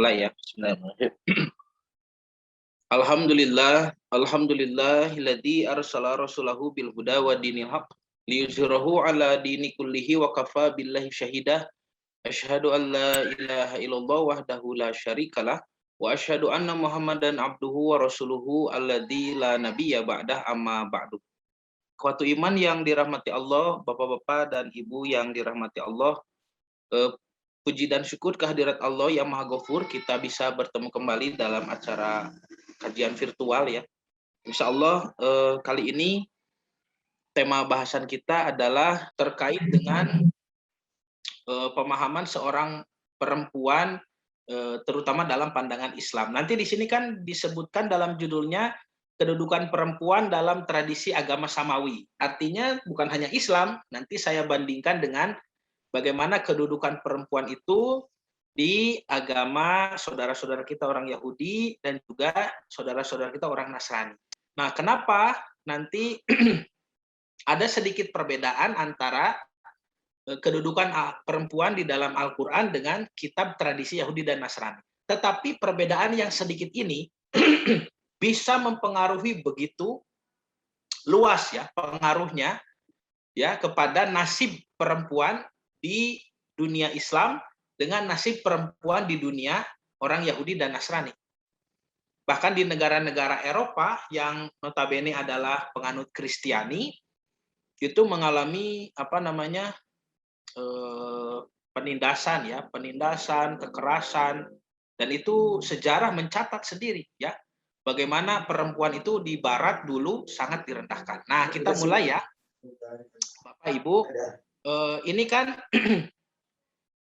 mulai ya. Bismillahirrahmanirrahim. Alhamdulillahilladzi arsala rasulahu bil huda wa dinil haq liyuzhirahu ala dini kullihi wa kafa billahi syahidah. Asyhadu an la ilaha illallah wahdahu la syarikalah wa asyhadu anna Muhammadan abduhu wa rasuluhu alladzi la nabiyya ba'dah amma ba'du. Kuatu iman yang dirahmati Allah, Bapak-bapak dan Ibu yang dirahmati Allah, puji dan syukur kehadirat Allah yang Maha Ghafur, kita bisa bertemu kembali dalam acara kajian virtual ya. Insya Allah kali ini tema bahasan kita adalah terkait dengan pemahaman seorang perempuan terutama dalam pandangan Islam. Nanti di sini kan disebutkan dalam judulnya kedudukan perempuan dalam tradisi agama Samawi. Artinya bukan hanya Islam, nanti saya bandingkan dengan bagaimana kedudukan perempuan itu di agama saudara-saudara kita orang Yahudi dan juga saudara-saudara kita orang Nasrani. Nah, kenapa nanti ada sedikit perbedaan antara kedudukan perempuan di dalam Al-Quran dengan kitab tradisi Yahudi dan Nasrani. Tetapi perbedaan yang sedikit ini bisa mempengaruhi begitu luas ya pengaruhnya ya kepada nasib perempuan di dunia Islam dengan nasib perempuan di dunia orang Yahudi dan Nasrani. Bahkan di negara-negara Eropa yang notabene adalah penganut Kristiani, itu mengalami penindasan, kekerasan, dan itu sejarah mencatat sendiri ya, bagaimana perempuan itu di Barat dulu sangat direndahkan. Nah, kita mulai ya, Bapak Ibu. Ini kan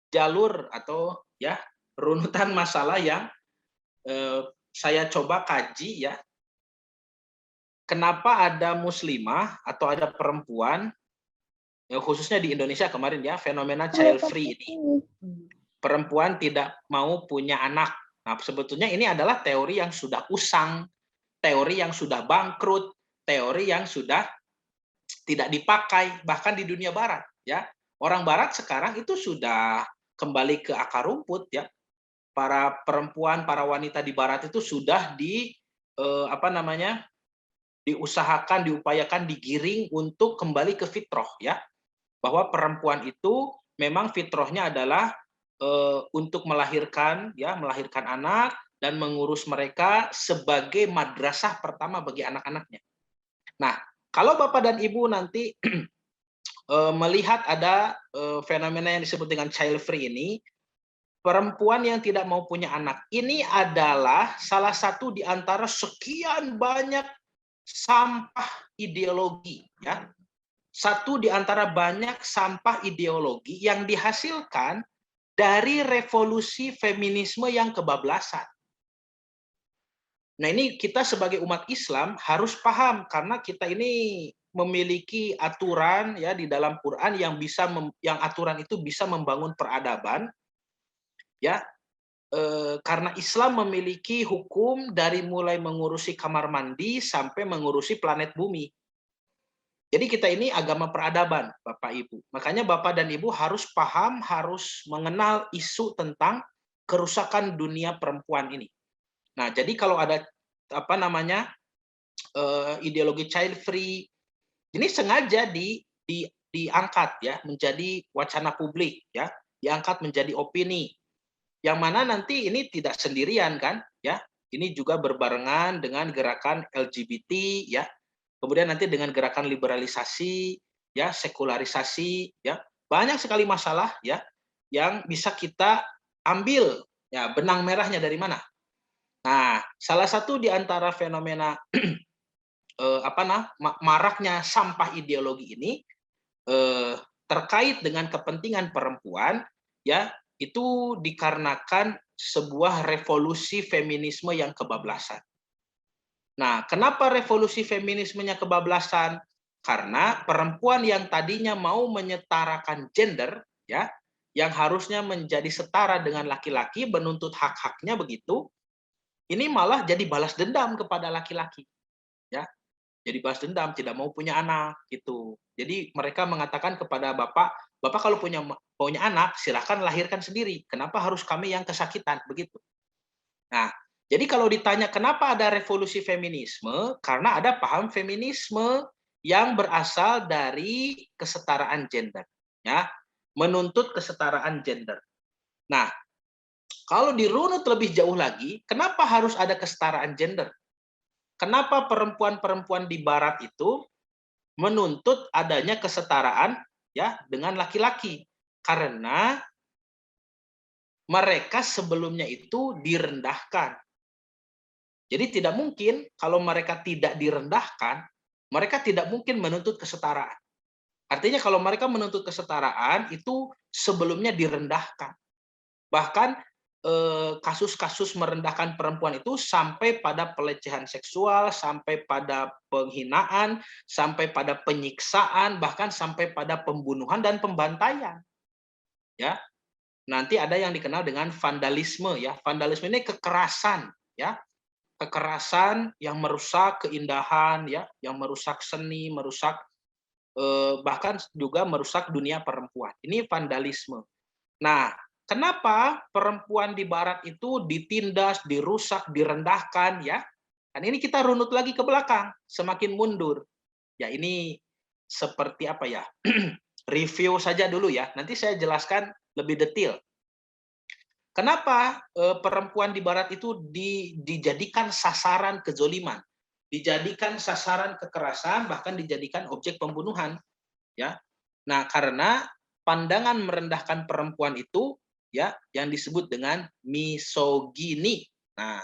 jalur atau ya runutan masalah yang saya coba kaji ya. Kenapa ada muslimah atau ada perempuan, khususnya di Indonesia kemarin ya, fenomena child free ini. Perempuan tidak mau punya anak. Nah, sebetulnya ini adalah teori yang sudah usang, teori yang sudah bangkrut, teori yang sudah tidak dipakai bahkan di dunia barat ya. Orang barat sekarang itu sudah kembali ke akar rumput ya. Para perempuan, para wanita di barat itu sudah diusahakan, diupayakan, digiring untuk kembali ke fitrah ya. Bahwa perempuan itu memang fitrahnya adalah untuk melahirkan anak dan mengurus mereka sebagai madrasah pertama bagi anak-anaknya. Nah, kalau Bapak dan Ibu nanti melihat ada fenomena yang disebut dengan child free ini, perempuan yang tidak mau punya anak ini adalah salah satu di antara sekian banyak sampah ideologi ya. Satu di antara banyak sampah ideologi yang dihasilkan dari revolusi feminisme yang kebablasan. Nah, ini kita sebagai umat Islam harus paham karena kita ini memiliki aturan ya di dalam Quran yang yang aturan itu bisa membangun peradaban ya. Karena Islam memiliki hukum dari mulai mengurusi kamar mandi sampai mengurusi planet bumi. Jadi kita ini agama peradaban, Bapak Ibu. Makanya Bapak dan Ibu harus paham, harus mengenal isu tentang kerusakan dunia perempuan ini. Nah, jadi kalau ada ideologi child free ini sengaja diangkat ya menjadi wacana publik ya, diangkat menjadi opini. Yang mana nanti ini tidak sendirian kan ya. Ini juga berbarengan dengan gerakan LGBT ya. Kemudian nanti dengan gerakan liberalisasi ya, sekularisasi ya. Banyak sekali masalah ya yang bisa kita ambil ya benang merahnya dari mana. Nah, salah satu di antara fenomena maraknya sampah ideologi ini terkait dengan kepentingan perempuan ya, itu dikarenakan sebuah revolusi feminisme yang kebablasan. Nah, kenapa revolusi feminismenya kebablasan? Karena perempuan yang tadinya mau menyetarakan gender ya, yang harusnya menjadi setara dengan laki-laki, menuntut hak-haknya begitu, ini malah jadi balas dendam kepada laki-laki. Ya. Jadi balas dendam, tidak mau punya anak gitu. Jadi mereka mengatakan kepada Bapak, Bapak kalau punya anak, silakan lahirkan sendiri. Kenapa harus kami yang kesakitan begitu? Nah, jadi kalau ditanya kenapa ada revolusi feminisme, karena ada paham feminisme yang berasal dari kesetaraan gender, ya, menuntut kesetaraan gender. Nah, kalau dirunut lebih jauh lagi, kenapa harus ada kesetaraan gender? Kenapa perempuan-perempuan di barat itu menuntut adanya kesetaraan ya dengan laki-laki? Karena mereka sebelumnya itu direndahkan. Jadi tidak mungkin kalau mereka tidak direndahkan, mereka tidak mungkin menuntut kesetaraan. Artinya kalau mereka menuntut kesetaraan itu sebelumnya direndahkan. Bahkan kasus-kasus merendahkan perempuan itu sampai pada pelecehan seksual, sampai pada penghinaan, sampai pada penyiksaan, bahkan sampai pada pembunuhan dan pembantaian. Ya, nanti ada yang dikenal dengan vandalisme. Ya, vandalisme ini kekerasan. Ya, kekerasan yang merusak keindahan, ya, yang merusak seni, merusak bahkan juga merusak dunia perempuan. Ini vandalisme. Nah, kenapa perempuan di barat itu ditindas, dirusak, direndahkan ya? Dan ini kita runut lagi ke belakang, semakin mundur. Ya ini seperti apa ya? Review saja dulu ya. Nanti saya jelaskan lebih detail. Kenapa perempuan di barat itu dijadikan sasaran kezoliman, dijadikan sasaran kekerasan, bahkan dijadikan objek pembunuhan, ya? Nah, karena pandangan merendahkan perempuan itu ya yang disebut dengan misogini. Nah,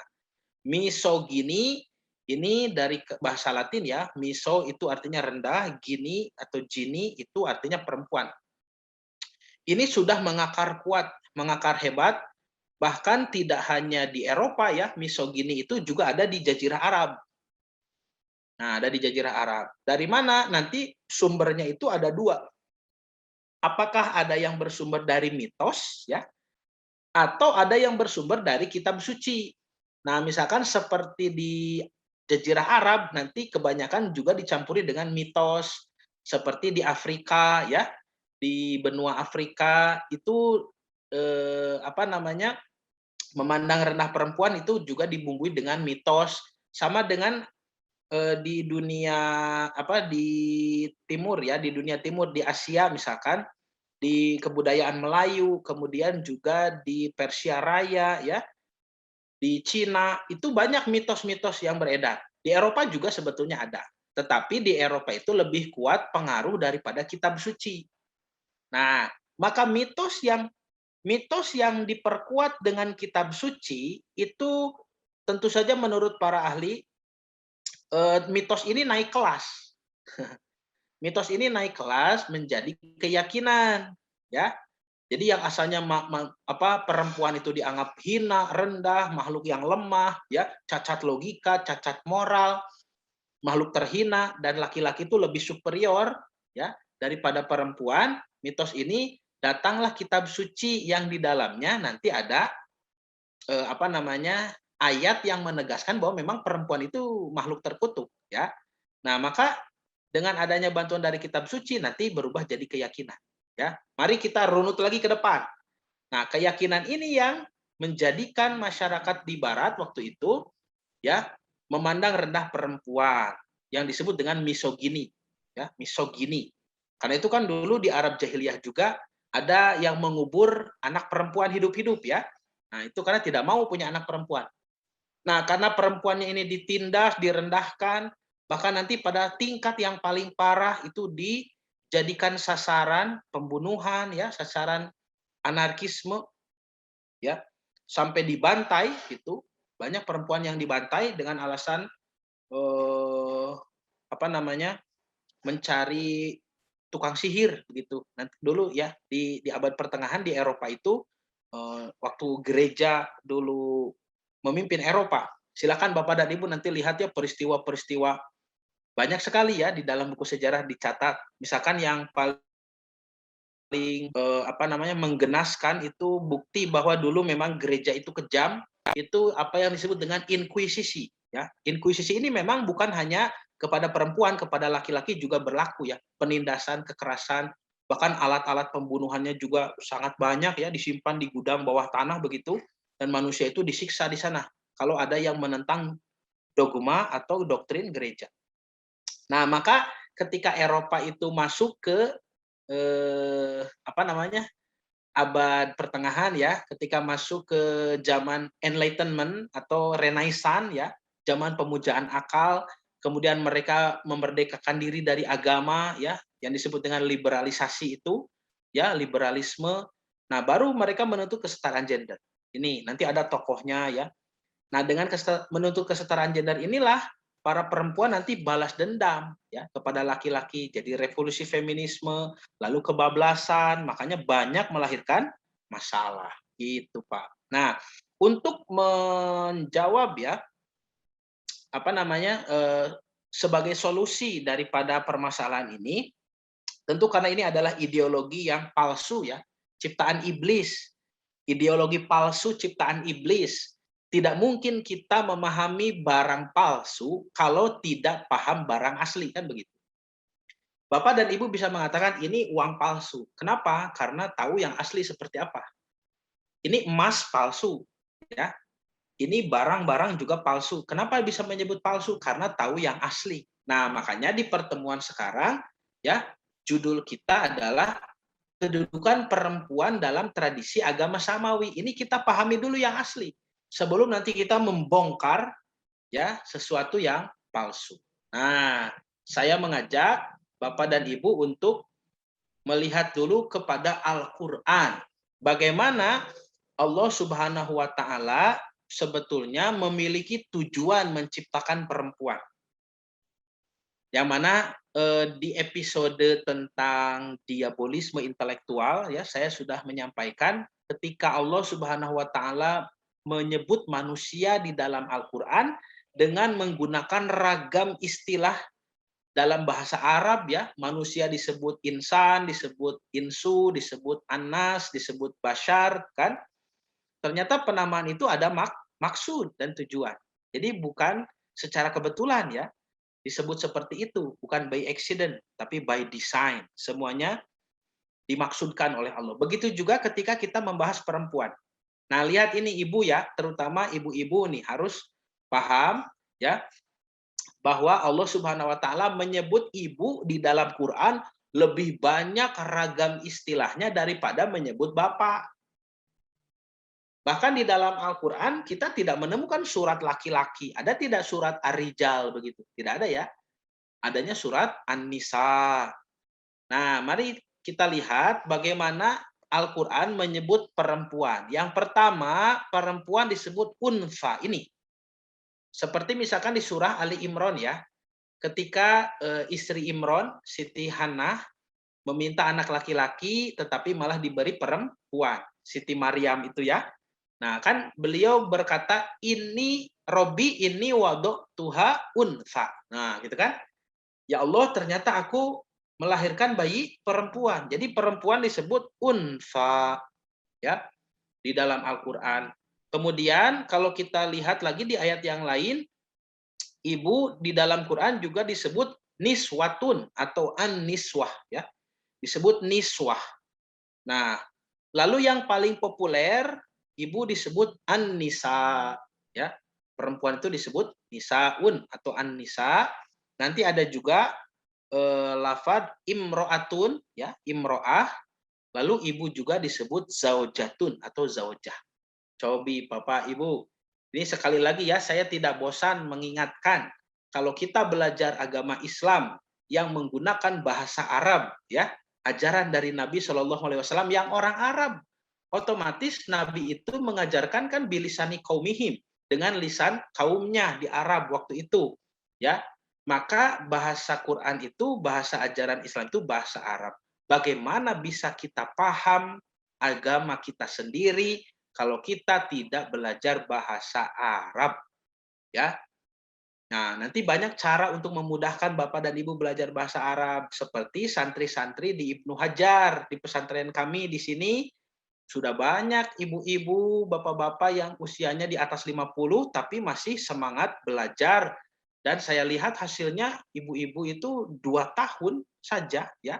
misogini ini dari bahasa Latin ya, miso itu artinya rendah, gini atau gini itu artinya perempuan. Ini sudah mengakar kuat, mengakar hebat, bahkan tidak hanya di Eropa ya, misogini itu juga ada di Jazirah Arab. Nah, ada di Jazirah Arab. Dari mana? Nanti sumbernya itu ada dua. Apakah ada yang bersumber dari mitos ya atau ada yang bersumber dari kitab suci. Nah, misalkan seperti di Jazirah Arab nanti kebanyakan juga dicampuri dengan mitos seperti di Afrika ya, di benua Afrika itu apa namanya? Memandang rendah perempuan itu juga dibumbui dengan mitos sama dengan di dunia apa di timur ya, di dunia timur di Asia misalkan di kebudayaan Melayu, kemudian juga di Persia Raya ya, di Cina itu banyak mitos-mitos yang beredar. Di Eropa juga sebetulnya ada. Tetapi di Eropa itu lebih kuat pengaruh daripada kitab suci. Nah, maka mitos yang diperkuat dengan kitab suci itu tentu saja menurut para ahli mitos ini naik kelas. Mitos ini naik kelas menjadi keyakinan, ya. Jadi yang asalnya perempuan itu dianggap hina, rendah, makhluk yang lemah, ya, cacat logika, cacat moral, makhluk terhina dan laki-laki itu lebih superior, ya, daripada perempuan. Mitos ini datanglah kitab suci yang di dalamnya nanti ada ayat yang menegaskan bahwa memang perempuan itu makhluk terkutuk, ya. Nah, maka dengan adanya bantuan dari kitab suci nanti berubah jadi keyakinan, ya. Mari kita runut lagi ke depan. Nah, keyakinan ini yang menjadikan masyarakat di barat waktu itu ya memandang rendah perempuan yang disebut dengan misogini, ya, misogini. Karena itu kan dulu di Arab jahiliyah juga ada yang mengubur anak perempuan hidup-hidup ya. Nah, itu karena tidak mau punya anak perempuan. Nah, karena perempuannya ini ditindas, direndahkan, bahkan nanti pada tingkat yang paling parah itu dijadikan sasaran pembunuhan ya, sasaran anarkisme ya, sampai dibantai gitu. Banyak perempuan yang dibantai dengan alasan eh, apa namanya? Mencari tukang sihir begitu. Nanti dulu ya di abad pertengahan di Eropa itu waktu gereja dulu memimpin Eropa. Silakan Bapak dan Ibu nanti lihat ya peristiwa-peristiwa banyak sekali ya di dalam buku sejarah dicatat. Misalkan yang paling menggenaskan itu bukti bahwa dulu memang gereja itu kejam, itu apa yang disebut dengan inkuisisi ya. Inkuisisi ini memang bukan hanya kepada perempuan, kepada laki-laki juga berlaku ya. Penindasan, kekerasan, bahkan alat-alat pembunuhannya juga sangat banyak ya, disimpan di gudang bawah tanah begitu. dan manusia itu disiksa di sana kalau ada yang menentang dogma atau doktrin gereja. Nah, maka ketika Eropa itu masuk ke apa namanya? Abad pertengahan ya, ketika masuk ke zaman Enlightenment atau Renaissance ya, zaman pemujaan akal, kemudian mereka memerdekakan diri dari agama ya, yang disebut dengan liberalisasi itu, ya, liberalisme. Nah, baru mereka menuntut kesetaraan gender. Ini nanti ada tokohnya ya. Nah, dengan menuntut kesetaraan gender inilah para perempuan nanti balas dendam ya kepada laki-laki. Jadi revolusi feminisme, lalu kebablasan, makanya banyak melahirkan masalah. Gitu, Pak. Nah, untuk menjawab ya apa namanya sebagai solusi daripada permasalahan ini, tentu karena ini adalah ideologi yang palsu ya, ciptaan iblis. Ideologi palsu ciptaan iblis. Tidak mungkin kita memahami barang palsu kalau tidak paham barang asli, kan begitu. Bapak dan Ibu bisa mengatakan ini uang palsu. Kenapa? Karena tahu yang asli seperti apa. Ini emas palsu, ya. Ini barang-barang juga palsu. Kenapa bisa menyebut palsu? Karena tahu yang asli. Nah, makanya di pertemuan sekarang, ya, judul kita adalah kedudukan perempuan dalam tradisi agama samawi. Ini kita pahami dulu yang asli sebelum nanti kita membongkar ya sesuatu yang palsu. Nah, saya mengajak Bapak dan Ibu untuk melihat dulu kepada Al-Qur'an. Bagaimana Allah Subhanahu wa taala sebetulnya memiliki tujuan menciptakan perempuan. Yang mana di episode tentang diabolisme intelektual ya saya sudah menyampaikan ketika Allah Subhanahu wa taala menyebut manusia di dalam Al-Qur'an dengan menggunakan ragam istilah dalam bahasa Arab ya, manusia disebut insan, disebut insu, disebut anas, disebut bashar kan. Ternyata penamaan itu ada maksud dan tujuan. Jadi bukan secara kebetulan ya disebut seperti itu, bukan by accident, tapi by design. Semuanya dimaksudkan oleh Allah. Begitu juga ketika kita membahas perempuan. Nah, lihat ini ibu ya, terutama ibu-ibu nih harus paham ya bahwa Allah Subhanahu wa taala menyebut ibu di dalam Quran lebih banyak ragam istilahnya daripada menyebut bapak. Bahkan di dalam Al-Quran kita tidak menemukan surat laki-laki. Ada tidak surat Ar-Rijal begitu? Tidak ada ya. Adanya surat An-Nisa. Nah, mari kita lihat bagaimana Al-Quran menyebut perempuan. Yang pertama, perempuan disebut unfa. Ini. Seperti misalkan di surah Ali Imran ya. Ketika istri Imran, Siti Hannah, meminta anak laki-laki tetapi malah diberi perempuan. Siti Maryam itu ya. Nah, kan beliau berkata, ini Robi ini wadok tuha unfa. Nah, gitu kan. Ya Allah, ternyata aku melahirkan bayi perempuan. Jadi perempuan disebut unfa ya di dalam Al-Qur'an. Kemudian kalau kita lihat lagi di ayat yang lain, ibu di dalam Quran juga disebut niswatun atau an-niswah ya. Disebut niswah. Nah, lalu yang paling populer ibu disebut an-nisa ya. Perempuan itu disebut nisaun atau an-nisa. Nanti ada juga lafad imro'atun ya, imro'ah. Lalu ibu juga disebut zaujatun atau zaujah. Cobi Bapak Ibu. Ini sekali lagi ya, saya tidak bosan mengingatkan kalau kita belajar agama Islam yang menggunakan bahasa Arab ya, ajaran dari Nabi Shallallahu alaihi wasallam yang orang Arab. Otomatis Nabi itu mengajarkan kan bilisani kaumihim dengan lisan kaumnya di Arab waktu itu ya. Maka bahasa Quran itu, bahasa ajaran Islam itu bahasa Arab. Bagaimana bisa kita paham agama kita sendiri kalau kita tidak belajar bahasa Arab? Ya. Nah, nanti banyak cara untuk memudahkan Bapak dan Ibu belajar bahasa Arab seperti santri-santri di Ibnu Hajar di pesantren kami di sini. Sudah banyak ibu-ibu, bapak-bapak yang usianya di atas 50 tapi masih semangat belajar. Dan saya lihat hasilnya ibu-ibu itu 2 tahun saja ya,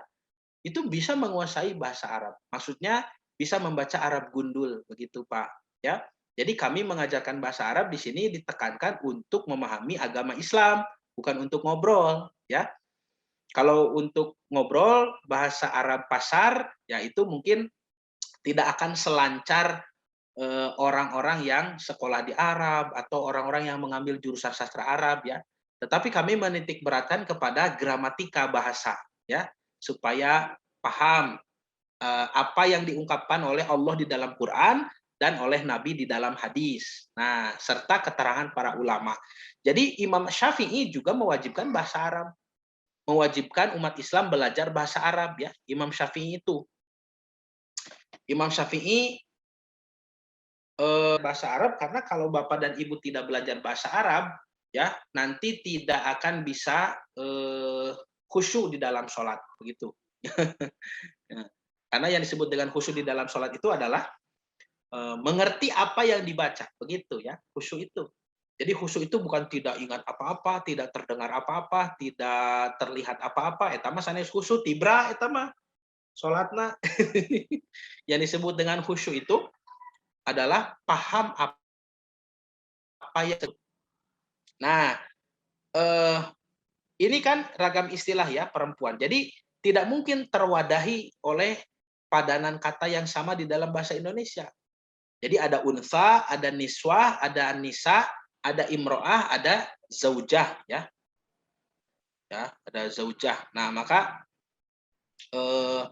itu bisa menguasai bahasa Arab. Maksudnya bisa membaca Arab gundul begitu Pak ya. Jadi kami mengajarkan bahasa Arab di sini ditekankan untuk memahami agama Islam, bukan untuk ngobrol, ya. Kalau untuk ngobrol bahasa Arab pasar, ya itu mungkin tidak akan selancar orang-orang yang sekolah di Arab atau orang-orang yang mengambil jurusan sastra Arab, ya. Tetapi kami menitik beratkan kepada gramatika bahasa, ya, supaya paham apa yang diungkapkan oleh Allah di dalam Quran dan oleh Nabi di dalam hadis. Nah, serta keterangan para ulama. Jadi Imam Syafi'i juga mewajibkan bahasa Arab, mewajibkan umat Islam belajar bahasa Arab, ya. Imam Syafi'i bahasa Arab karena kalau Bapak dan Ibu tidak belajar bahasa Arab, ya, nanti tidak akan bisa khusyuk di dalam sholat, begitu. Ya. Karena yang disebut dengan khusyuk di dalam sholat itu adalah mengerti apa yang dibaca, begitu ya, khusyuk itu. Jadi khusyuk itu bukan tidak ingat apa-apa, tidak terdengar apa-apa, tidak terlihat apa-apa, eta mah sanes khusyuk tibra eta mah salatna. Yang disebut dengan khusyuk itu adalah paham apa yang. Nah, eh, ini kan ragam istilah ya perempuan. Jadi tidak mungkin terwadahi oleh padanan kata yang sama di dalam bahasa Indonesia. Jadi ada unsa, ada niswah, ada nisa, ada imro'ah, ada zaujah, ya. Ya, ada zaujah. Nah, maka eh,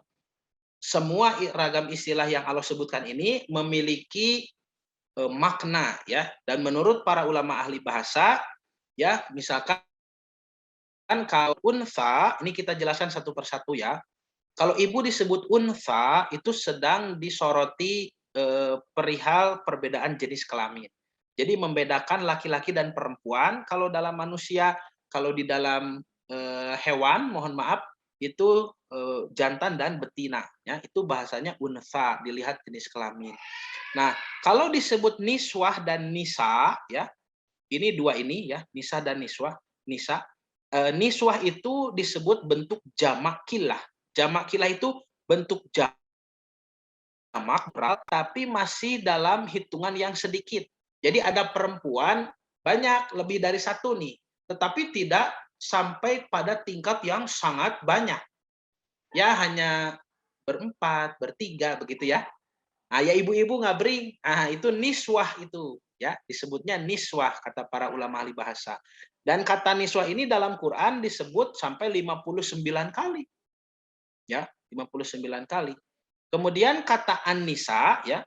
semua ragam istilah yang Allah sebutkan ini memiliki makna, ya. Dan menurut para ulama ahli bahasa, ya, misalkan kalau unsa, ini kita jelaskan satu persatu ya. Kalau ibu disebut unsa itu sedang disoroti perihal perbedaan jenis kelamin. Jadi membedakan laki-laki dan perempuan. Kalau dalam manusia, kalau di dalam hewan, mohon maaf, itu jantan dan betina. Ya, itu bahasanya unsa, dilihat jenis kelamin. Nah, kalau disebut niswah dan nisa, ya, ini dua ini ya, nisa dan niswah, nisa. Niswah itu disebut bentuk jamak kilah. Jamak kilah itu bentuk jamak berat, tapi masih dalam hitungan yang sedikit. Jadi ada perempuan banyak, lebih dari satu nih, tetapi tidak sampai pada tingkat yang sangat banyak. Ya hanya berempat, bertiga begitu ya. Nah, ya ibu-ibu ngabring, itu niswah itu, ya disebutnya niswah kata para ulama ahli bahasa. Dan kata niswah ini dalam Quran disebut sampai 59 kali, ya 59 kali. Kemudian kata An-Nisa, ya,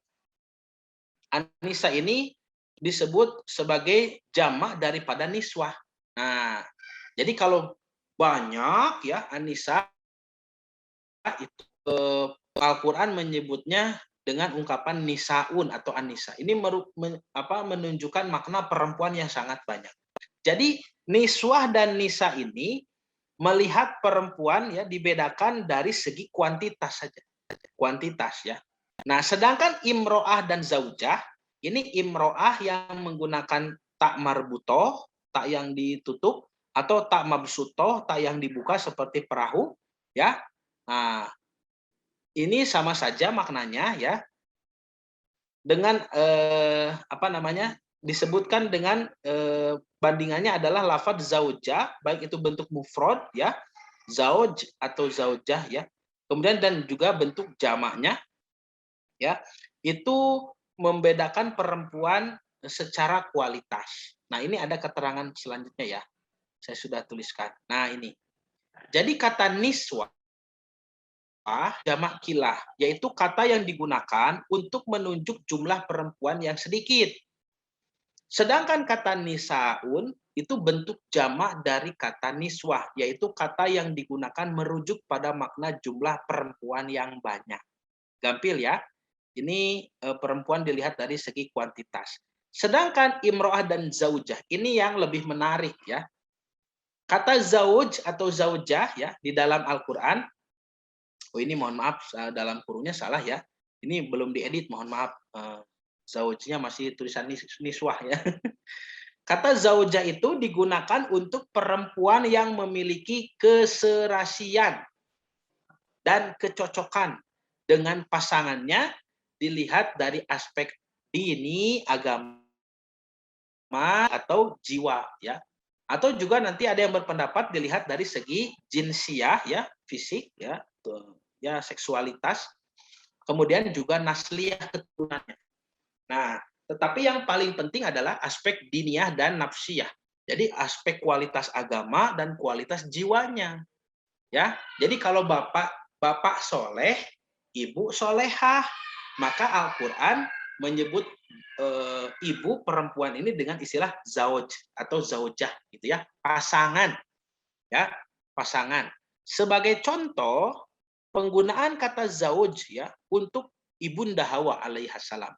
An-Nisa ini disebut sebagai jamak daripada niswah. Nah, jadi kalau banyak ya An-Nisa itu Al-Quran menyebutnya dengan ungkapan nisaun atau An-Nisa. Ini menunjukkan makna perempuan yang sangat banyak. Jadi niswah dan nisa ini melihat perempuan ya dibedakan dari segi kuantitas saja. Kuantitas ya. Nah, sedangkan imro'ah dan zaujah, ini imro'ah yang menggunakan tak marbutoh, tak yang ditutup, atau tak mabsutoh, tak yang dibuka seperti perahu, ya. Nah, ini sama saja maknanya ya dengan apa namanya disebutkan dengan bandingannya adalah lafadz zaujah, baik itu bentuk mufrad ya, zauj atau zaujah ya. Kemudian dan juga bentuk jamaknya ya, itu membedakan perempuan secara kualitas. Nah, ini ada keterangan selanjutnya ya. Saya sudah tuliskan. Nah, ini. Jadi kata niswa jamak kilah, yaitu kata yang digunakan untuk menunjuk jumlah perempuan yang sedikit. Sedangkan kata nisaun itu bentuk jamak dari kata niswah, yaitu kata yang digunakan merujuk pada makna jumlah perempuan yang banyak. Gampil ya. Ini perempuan dilihat dari segi kuantitas. Sedangkan imro'ah dan zaujah ini yang lebih menarik ya. Kata zauj atau zaujah ya di dalam Al-Qur'an, oh ini mohon maaf dalam kurungnya salah ya. Ini belum diedit, mohon maaf. Zaujnya masih tulisan niswah ya. Kata zaujah itu digunakan untuk perempuan yang memiliki keserasian dan kecocokan dengan pasangannya dilihat dari aspek dini, agama atau jiwa, ya. Atau juga nanti ada yang berpendapat dilihat dari segi jinsiah, ya, fisik, ya, ya, seksualitas, kemudian juga nasliyah, keturunannya. Nah, tetapi yang paling penting adalah aspek diniyah dan nafsiyah. Jadi aspek kualitas agama dan kualitas jiwanya, ya. Jadi kalau bapak soleh, ibu solehah, maka Al-Quran menyebut ibu perempuan ini dengan istilah zauj atau zaujah, gitu ya, pasangan, ya, pasangan. Sebagai contoh penggunaan kata zauj, ya, untuk ibunda Hawa alaihissalam.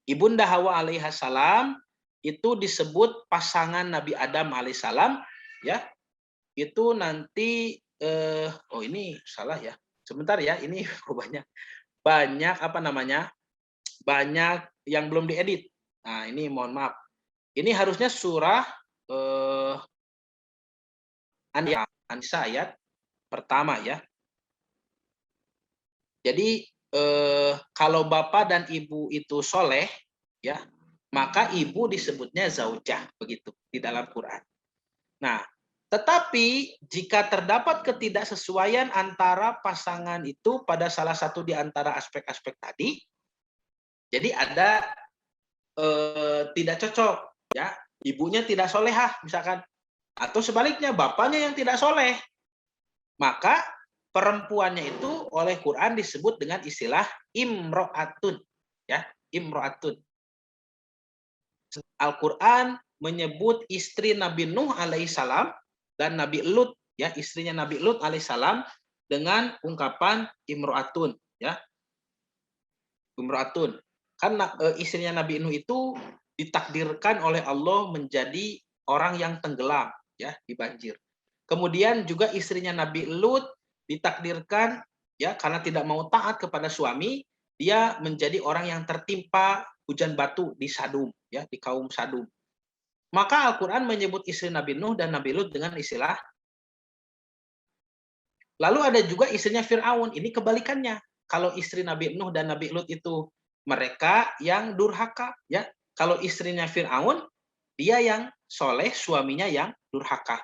Ibunda Hawa alaihissalam itu disebut pasangan Nabi Adam alaihissalam, ya. Itu nanti oh ini salah ya. Sebentar ya, ini banyak apa namanya? Banyak yang belum diedit. Nah, ini mohon maaf. Ini harusnya surah An-Nisa ayat pertama, ya. Jadi kalau bapak dan ibu itu soleh, ya, maka ibu disebutnya zaujah, begitu di dalam Quran. Nah, tetapi jika terdapat ketidaksesuaian antara pasangan itu pada salah satu di antara aspek-aspek tadi, jadi ada tidak cocok, ya, ibunya tidak solehah misalkan, atau sebaliknya bapaknya yang tidak soleh, maka perempuannya itu oleh Quran disebut dengan istilah imro'atun, ya, imro'atun. Al-Quran menyebut istri Nabi Nuh alaihissalam dan Nabi Lut, ya, istrinya Nabi Lut alaihissalam dengan ungkapan imro'atun, ya, imro'atun. Karena istrinya Nabi Nuh itu ditakdirkan oleh Allah menjadi orang yang tenggelam, ya, di banjir. Kemudian juga istrinya Nabi Lut ditakdirkan, ya, karena tidak mau taat kepada suami, dia menjadi orang yang tertimpa hujan batu di Sadum, ya, di kaum Sadum. Maka Al-Quran menyebut istri Nabi Nuh dan Nabi Lut dengan istilah. Lalu ada juga istrinya Fir'aun. Ini kebalikannya. Kalau istri Nabi Nuh dan Nabi Lut itu mereka yang durhaka, ya. Kalau istrinya Fir'aun, dia yang soleh, suaminya yang durhaka.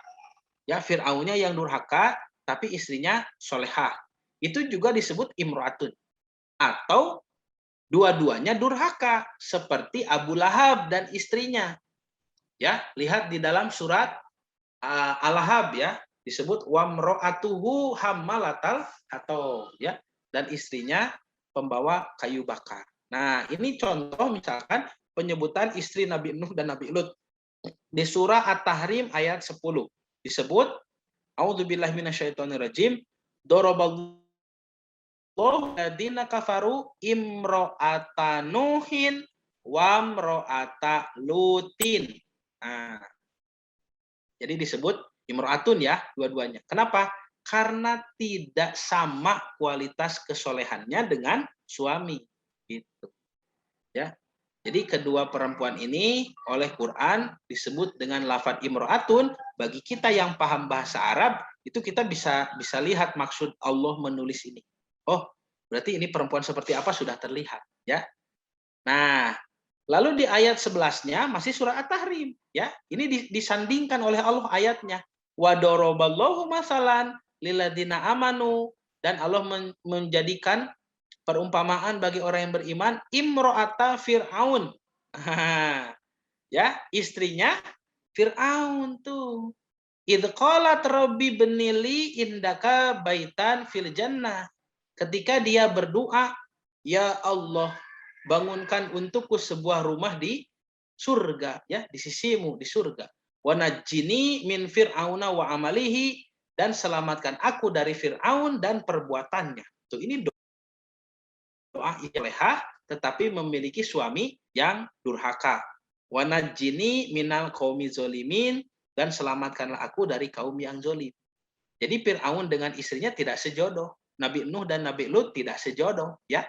Ya, Fir'aunnya yang durhaka, tapi istrinya solehah. Itu juga disebut imro'atun. Atau dua-duanya durhaka, seperti Abu Lahab dan istrinya. Ya, lihat di dalam surat Al-Lahab, ya, disebut wamro'atuhu hammalatal atau, ya, dan istrinya pembawa kayu bakar. Nah, ini contoh misalkan penyebutan istri Nabi Nuh dan Nabi Lut di surah At-Tahrim ayat 10 disebut a'udzubillahi minasyaitonirrajim daraballahu ladina kafaru imro'ata nuhin wamro'ata lutin. Nah, jadi disebut imro'atun, ya, dua-duanya. Kenapa? Karena tidak sama kualitas kesolehannya dengan suami, gitu, ya. Jadi kedua perempuan ini oleh Quran disebut dengan lafadz imro'atun. Bagi kita yang paham bahasa Arab, itu kita bisa lihat maksud Allah menulis ini. Oh, berarti ini perempuan seperti apa sudah terlihat, ya. Nah, lalu di ayat 11-nya masih surah At-Tahrim, ya. Ini disandingkan oleh Allah ayatnya. Wa daraballahu masalan lilladina amanu, dan Allah menjadikan perumpamaan bagi orang yang beriman imro'ata Fir'aun. Ya, istrinya Fir'aun tuh. Idh qalat rabbi benili indaka baitan fil jannah. Ketika dia berdoa, ya Allah, bangunkan untukku sebuah rumah di surga, ya, di sisimu di surga. Wa najjini min fir'auna wa amalihi, dan selamatkan aku dari Fir'aun dan perbuatannya. Tuh, ini doa ilehah tetapi memiliki suami yang durhaka. Wa najjini minal qaumi zolimin, dan selamatkanlah aku dari kaum yang zolim. Jadi Fir'aun dengan istrinya tidak sejodoh. Nabi Nuh dan Nabi Lut tidak sejodoh, ya.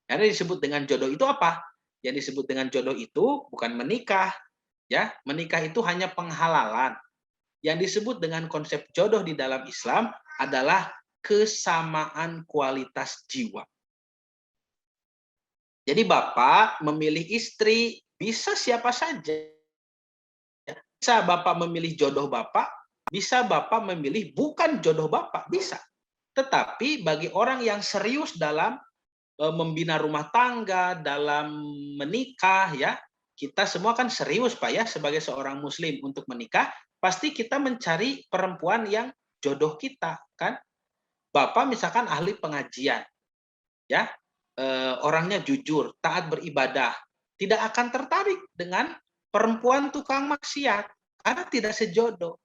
Karena disebut dengan jodoh itu apa? Yang disebut dengan jodoh itu bukan menikah, ya. Menikah itu hanya penghalalan. Yang disebut dengan konsep jodoh di dalam Islam adalah kesamaan kualitas jiwa. Jadi Bapak memilih istri bisa siapa saja. Bisa Bapak memilih jodoh Bapak, bisa Bapak memilih bukan jodoh Bapak, bisa. Tetapi bagi orang yang serius dalam membina rumah tangga, dalam menikah ya, kita semua kan serius Pak ya sebagai seorang muslim untuk menikah, pasti kita mencari perempuan yang jodoh kita kan. Bapak misalkan ahli pengajian ya, orangnya jujur, taat beribadah, tidak akan tertarik dengan perempuan tukang maksiat karena tidak sejodoh.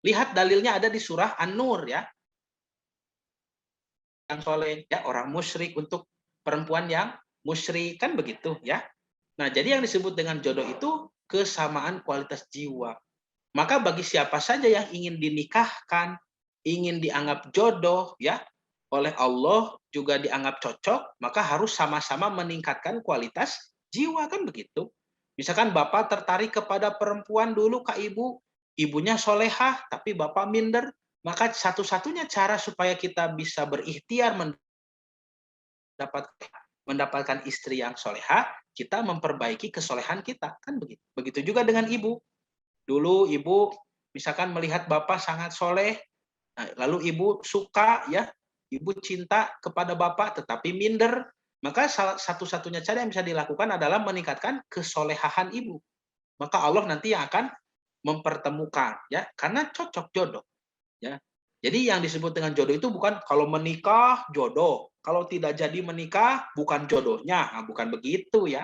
Lihat dalilnya ada di surah An-Nur ya. Yang soleh ya, orang musyrik untuk perempuan yang musyrik kan begitu ya. Nah, jadi yang disebut dengan jodoh itu kesamaan kualitas jiwa. Maka bagi siapa saja yang ingin dinikahkan, ingin dianggap jodoh ya oleh Allah, juga dianggap cocok, maka harus sama-sama meningkatkan kualitas jiwa kan begitu. Misalkan Bapak tertarik kepada perempuan dulu Kak Ibu, ibunya solehah tapi Bapak minder, maka satu-satunya cara supaya kita bisa berikhtiar mendapatkan istri yang solehah, kita memperbaiki kesolehan kita kan begitu. Begitu juga dengan ibu. Dulu ibu misalkan melihat bapak sangat soleh, lalu ibu suka ya, ibu cinta kepada bapak tetapi minder, maka satu-satunya cara yang bisa dilakukan adalah meningkatkan kesolehahan ibu. Maka Allah nanti yang akan mempertemukan ya, karena cocok jodoh ya. Jadi yang disebut dengan jodoh itu bukan kalau menikah jodoh, kalau tidak jadi menikah bukan jodohnya, nah, bukan begitu ya.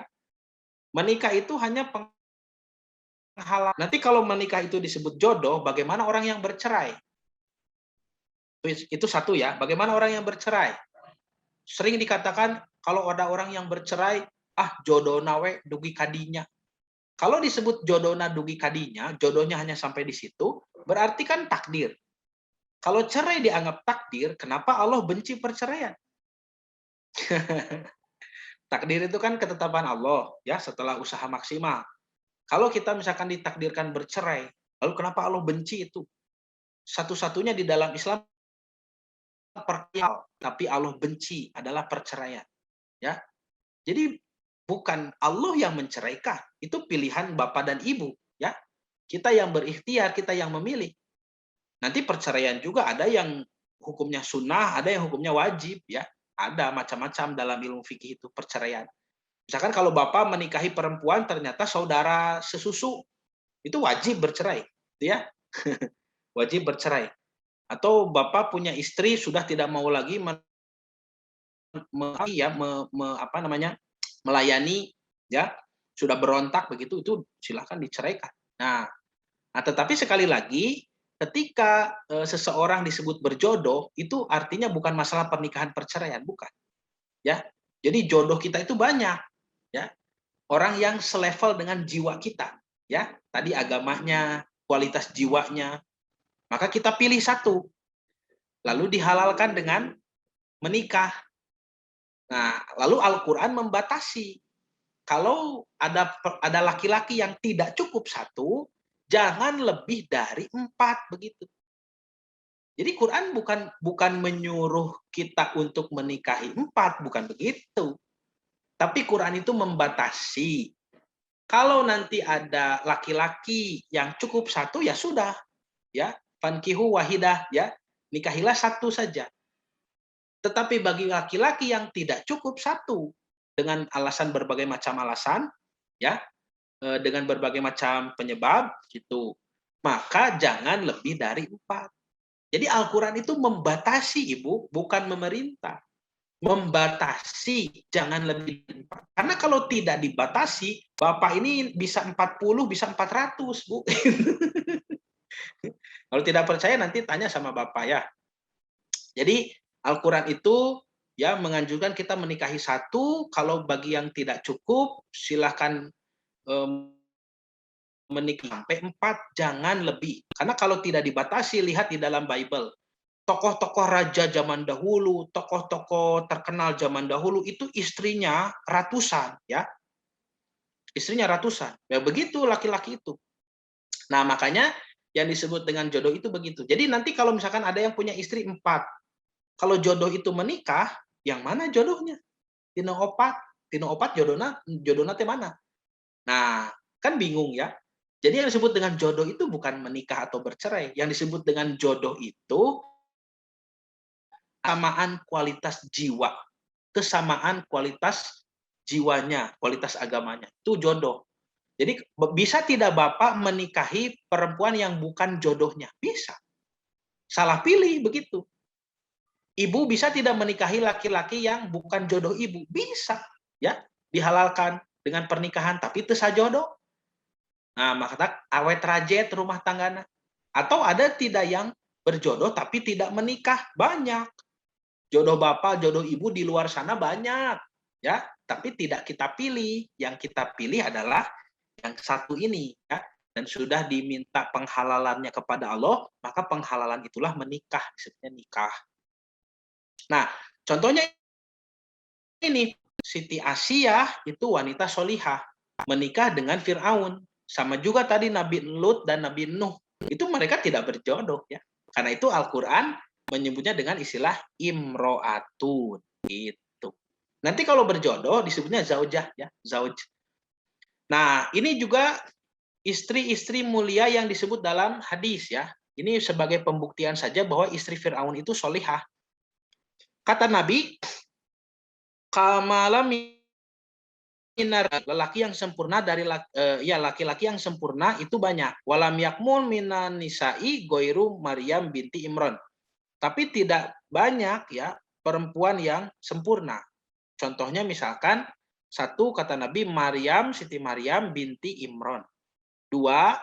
Menikah itu hanya penghalang. Nanti kalau menikah itu disebut jodoh, bagaimana orang yang bercerai? Itu satu ya, bagaimana orang yang bercerai? Sering dikatakan kalau ada orang yang bercerai, jodoh nawe dugi kadinya. Kalau disebut jodoh na dugi kadinya, jodohnya hanya sampai di situ, berarti kan takdir. Kalau cerai dianggap takdir, kenapa Allah benci perceraian? Takdir itu kan ketetapan Allah, ya setelah usaha maksimal. Kalau kita misalkan ditakdirkan bercerai, lalu kenapa Allah benci itu? Satu-satunya di dalam Islam perkara, tapi Allah benci adalah perceraian. Ya, jadi bukan Allah yang menceraikan, itu pilihan bapak dan ibu. Ya, kita yang berikhtiar, kita yang memilih. Nanti perceraian juga ada yang hukumnya sunnah, ada yang hukumnya wajib. Ya, ada macam-macam dalam ilmu fikih itu perceraian. Misalkan kalau bapak menikahi perempuan ternyata saudara sesusu, itu wajib bercerai, ya. Wajib bercerai. Atau bapak punya istri sudah tidak mau lagi melayani, ya, sudah berontak begitu, itu silakan diceraikan. Nah, tetapi sekali lagi ketika seseorang disebut berjodoh itu artinya bukan masalah pernikahan perceraian, bukan. Ya. Jadi jodoh kita itu banyak, ya. Orang yang selevel dengan jiwa kita, ya. Tadi agamanya, kualitas jiwanya. Maka kita pilih satu. Lalu dihalalkan dengan menikah. Nah, lalu Al-Qur'an membatasi. Kalau ada laki-laki yang tidak cukup satu, jangan lebih dari 4 begitu. Jadi Quran bukan menyuruh kita untuk menikahi 4, bukan begitu. Tapi Quran itu membatasi. Kalau nanti ada laki-laki yang cukup satu, ya sudah, ya, fankihu wahidah, ya, nikahilah satu saja. Tetapi bagi laki-laki yang tidak cukup satu, dengan berbagai macam alasan, ya, dengan berbagai macam penyebab, gitu, maka jangan lebih dari 4. Jadi Al-Quran itu membatasi, Ibu, bukan memerintah. Membatasi, jangan lebih dari 4. Karena kalau tidak dibatasi, Bapak ini bisa 40, bisa 400, Bu. Kalau tidak percaya nanti tanya sama Bapak ya. Jadi Al-Quran itu ya menganjurkan kita menikahi satu, kalau bagi yang tidak cukup silahkan menikah sampai 4, jangan lebih. Karena kalau tidak dibatasi, lihat di dalam Bible. Tokoh-tokoh raja zaman dahulu, tokoh-tokoh terkenal zaman dahulu itu istrinya ratusan, ya. Istrinya ratusan. Ya begitu laki-laki itu. Nah, makanya yang disebut dengan jodoh itu begitu. Jadi nanti kalau misalkan ada yang punya istri 4, kalau jodoh itu menikah, yang mana jodohnya? Tina opat, tino opat jodohna teh mana? Nah, kan bingung ya. Jadi yang disebut dengan jodoh itu bukan menikah atau bercerai. Yang disebut dengan jodoh itu kesamaan kualitas jiwa, kesamaan kualitas jiwanya, kualitas agamanya. Itu jodoh. Jadi bisa tidak Bapak menikahi perempuan yang bukan jodohnya? Bisa. Salah pilih begitu. Ibu bisa tidak menikahi laki-laki yang bukan jodoh ibu? Bisa. Ya, dihalalkan dengan pernikahan tapi teu sajodoh. Nah, maka awet rajet rumah tanggana. Atau ada tidak yang berjodoh tapi tidak menikah? Banyak. Jodoh bapak, jodoh ibu di luar sana banyak. Ya, tapi tidak kita pilih. Yang kita pilih adalah yang satu ini, ya. Dan sudah diminta penghalalannya kepada Allah, maka penghalalan itulah menikah, disebutnya nikah. Nah, contohnya ini, Siti Asiyah itu wanita solihah, menikah dengan Fir'aun. Sama juga tadi Nabi Lut dan Nabi Nuh, itu mereka tidak berjodoh, ya. Karena itu Al-Quran menyebutnya dengan istilah imro'atun, gitu. Nanti kalau berjodoh disebutnya zaujah, ya, zauj. Nah, ini juga istri-istri mulia yang disebut dalam hadis, ya. Ini sebagai pembuktian saja bahwa istri Fir'aun itu solihah. Kata Nabi, kamala minar, lelaki yang sempurna dari laki-laki yang sempurna itu banyak. Walam yakmul minan nisa'i goiru Maryam binti Imran. Tapi tidak banyak ya perempuan yang sempurna. Contohnya misalkan satu kata Nabi Maryam, Siti Maryam binti Imran. Dua,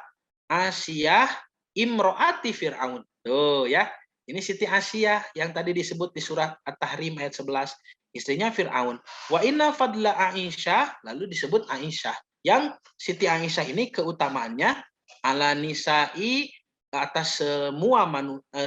Asiyah imro'ati Fir'aun. Tuh ya, ini Siti Asiyah yang tadi disebut di surat At-Tahrim ayat 11. Istrinya Fir'aun. Wa inna fadla Aisyah, lalu disebut Aisyah. Yang Siti Aisyah ini keutamaannya ala nisa'i atas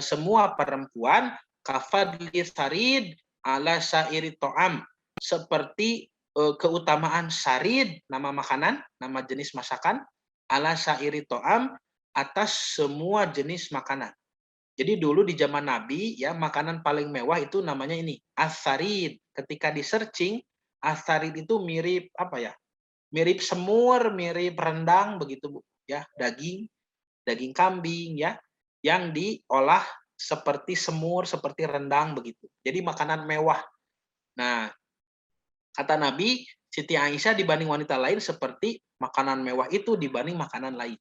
semua perempuan kafadli sarid ala sairi to'am. Seperti keutamaan sarid, nama makanan, nama jenis masakan, ala sairi to'am, atas semua jenis makanan. Jadi dulu di zaman Nabi ya makanan paling mewah itu namanya ini as-sarid. Ketika di searching as-sarid itu mirip apa ya? Mirip semur, mirip rendang begitu Bu, ya, daging kambing ya yang diolah seperti semur, seperti rendang begitu. Jadi makanan mewah. Nah, kata Nabi, Siti Aisyah dibanding wanita lain seperti makanan mewah itu dibanding makanan lain.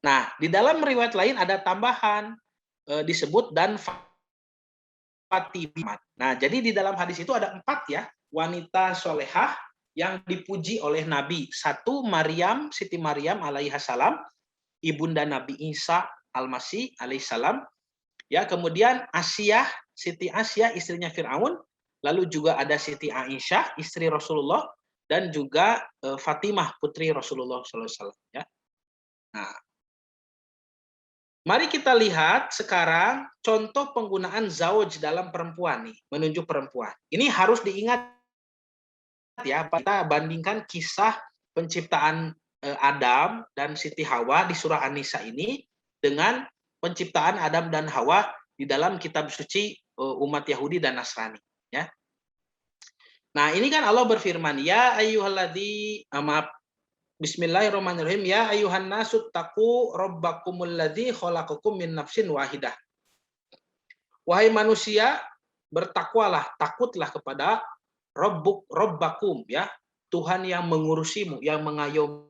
Nah, di dalam riwayat lain ada tambahan disebut dan Fatimah. Nah, jadi di dalam hadis itu ada 4 ya wanita solehah yang dipuji oleh Nabi. Satu Maryam, Siti Maryam alaihissalam, ibunda Nabi Isa al-Masih alaihissalam. Ya, kemudian Asiyah, Siti Asiyah istrinya Fir'aun, lalu juga ada Siti Aisyah istri Rasulullah dan juga Fatimah putri Rasulullah SAW. Ya. Nah, mari kita lihat sekarang contoh penggunaan zauj dalam perempuan nih, menunjuk perempuan. Ini harus diingat ya, kita bandingkan kisah penciptaan Adam dan Siti Hawa di surah An-Nisa ini dengan penciptaan Adam dan Hawa di dalam kitab suci umat Yahudi dan Nasrani, ya. Nah, ini kan Allah berfirman, ya ayyuhalladzi maaf Bismillahirrahmanirrahim. Ya ayuhan nasu taqu rabbakumul ladzi khalaqakum min nafsin wahidah. Wahai manusia, bertakwalah, takutlah kepada Rabbakum ya, Tuhan yang mengurusimu, yang mengayomi.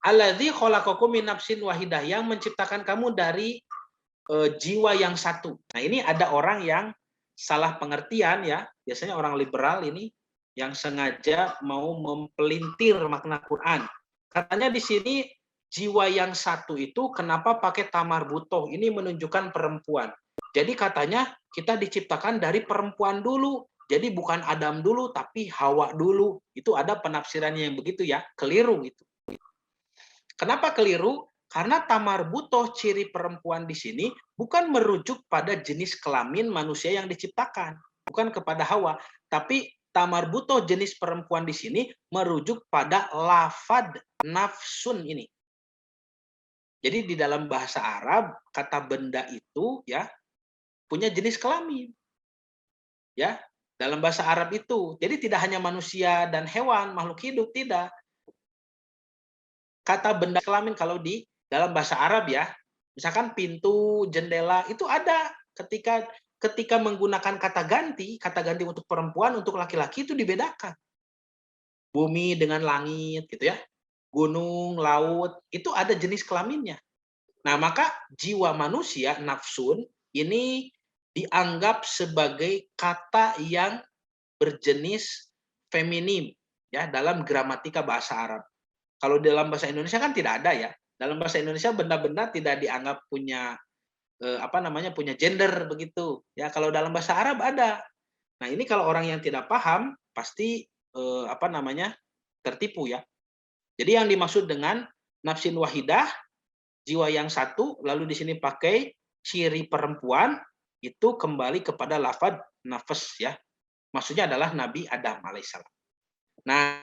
Alladzi khalaqakum min nafsin wahidah, yang menciptakan kamu dari jiwa yang satu. Nah, ini ada orang yang salah pengertian ya, biasanya orang liberal ini yang sengaja mau mempelintir makna Quran. Katanya di sini jiwa yang satu itu kenapa pakai tamar butoh? Ini menunjukkan perempuan. Jadi katanya kita diciptakan dari perempuan dulu. Jadi bukan Adam dulu tapi Hawa dulu. Itu ada penafsirannya yang begitu ya, keliru itu. Kenapa keliru? Karena tamar butoh ciri perempuan di sini bukan merujuk pada jenis kelamin manusia yang diciptakan, bukan kepada Hawa, tapi tamar butoh jenis perempuan di sini merujuk pada lafad nafsun ini. Jadi di dalam bahasa Arab kata benda itu ya punya jenis kelamin. Ya. dalam bahasa Arab itu. Jadi tidak hanya manusia dan hewan, makhluk hidup, tidak. Kata benda kelamin kalau di dalam bahasa Arab ya, misalkan pintu, jendela, itu ada ketika menggunakan kata ganti untuk perempuan, untuk laki-laki itu dibedakan. Bumi dengan langit gitu ya, gunung, laut, itu ada jenis kelaminnya. Nah, maka jiwa manusia, nafsun, ini dianggap sebagai kata yang berjenis feminim ya dalam gramatika bahasa Arab. Kalau dalam bahasa Indonesia kan tidak ada ya. Dalam bahasa Indonesia benda-benda tidak dianggap punya punya gender begitu. Ya, kalau dalam bahasa Arab ada. Nah, ini kalau orang yang tidak paham pasti tertipu ya. Jadi yang dimaksud dengan nafsin wahidah, jiwa yang satu, lalu di sini pakai ciri perempuan, itu kembali kepada lafaz nafas ya. Maksudnya adalah Nabi Adam alaihissalam. Nah,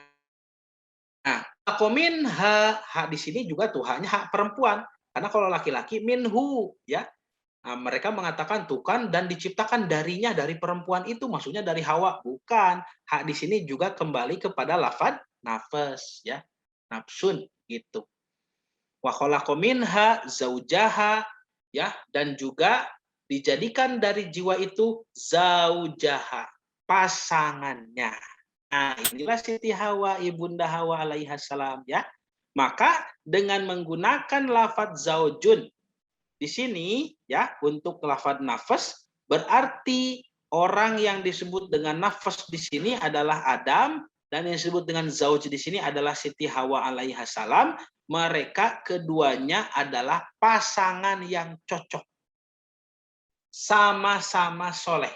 komin ha di sini juga tuh hanya hak perempuan. Karena kalau laki-laki minhu ya. Nah, mereka mengatakan tuh kan dan diciptakan darinya dari perempuan itu maksudnya dari Hawa. Bukan. Hak di sini juga kembali kepada lafaz nafas ya. Nafsun gitu. Wa khalaqa minha zaujaha ya dan juga dijadikan dari jiwa itu zaujaha, pasangannya. Nah, inilah Siti Hawa, Ibunda Hawa alaihissalam ya. Maka dengan menggunakan lafaz zaujun di sini ya untuk lafaz nafas berarti orang yang disebut dengan nafas di sini adalah Adam dan yang disebut dengan zauj di sini adalah Siti Hawa alaihissalam. Mereka keduanya adalah pasangan yang cocok. Sama-sama soleh.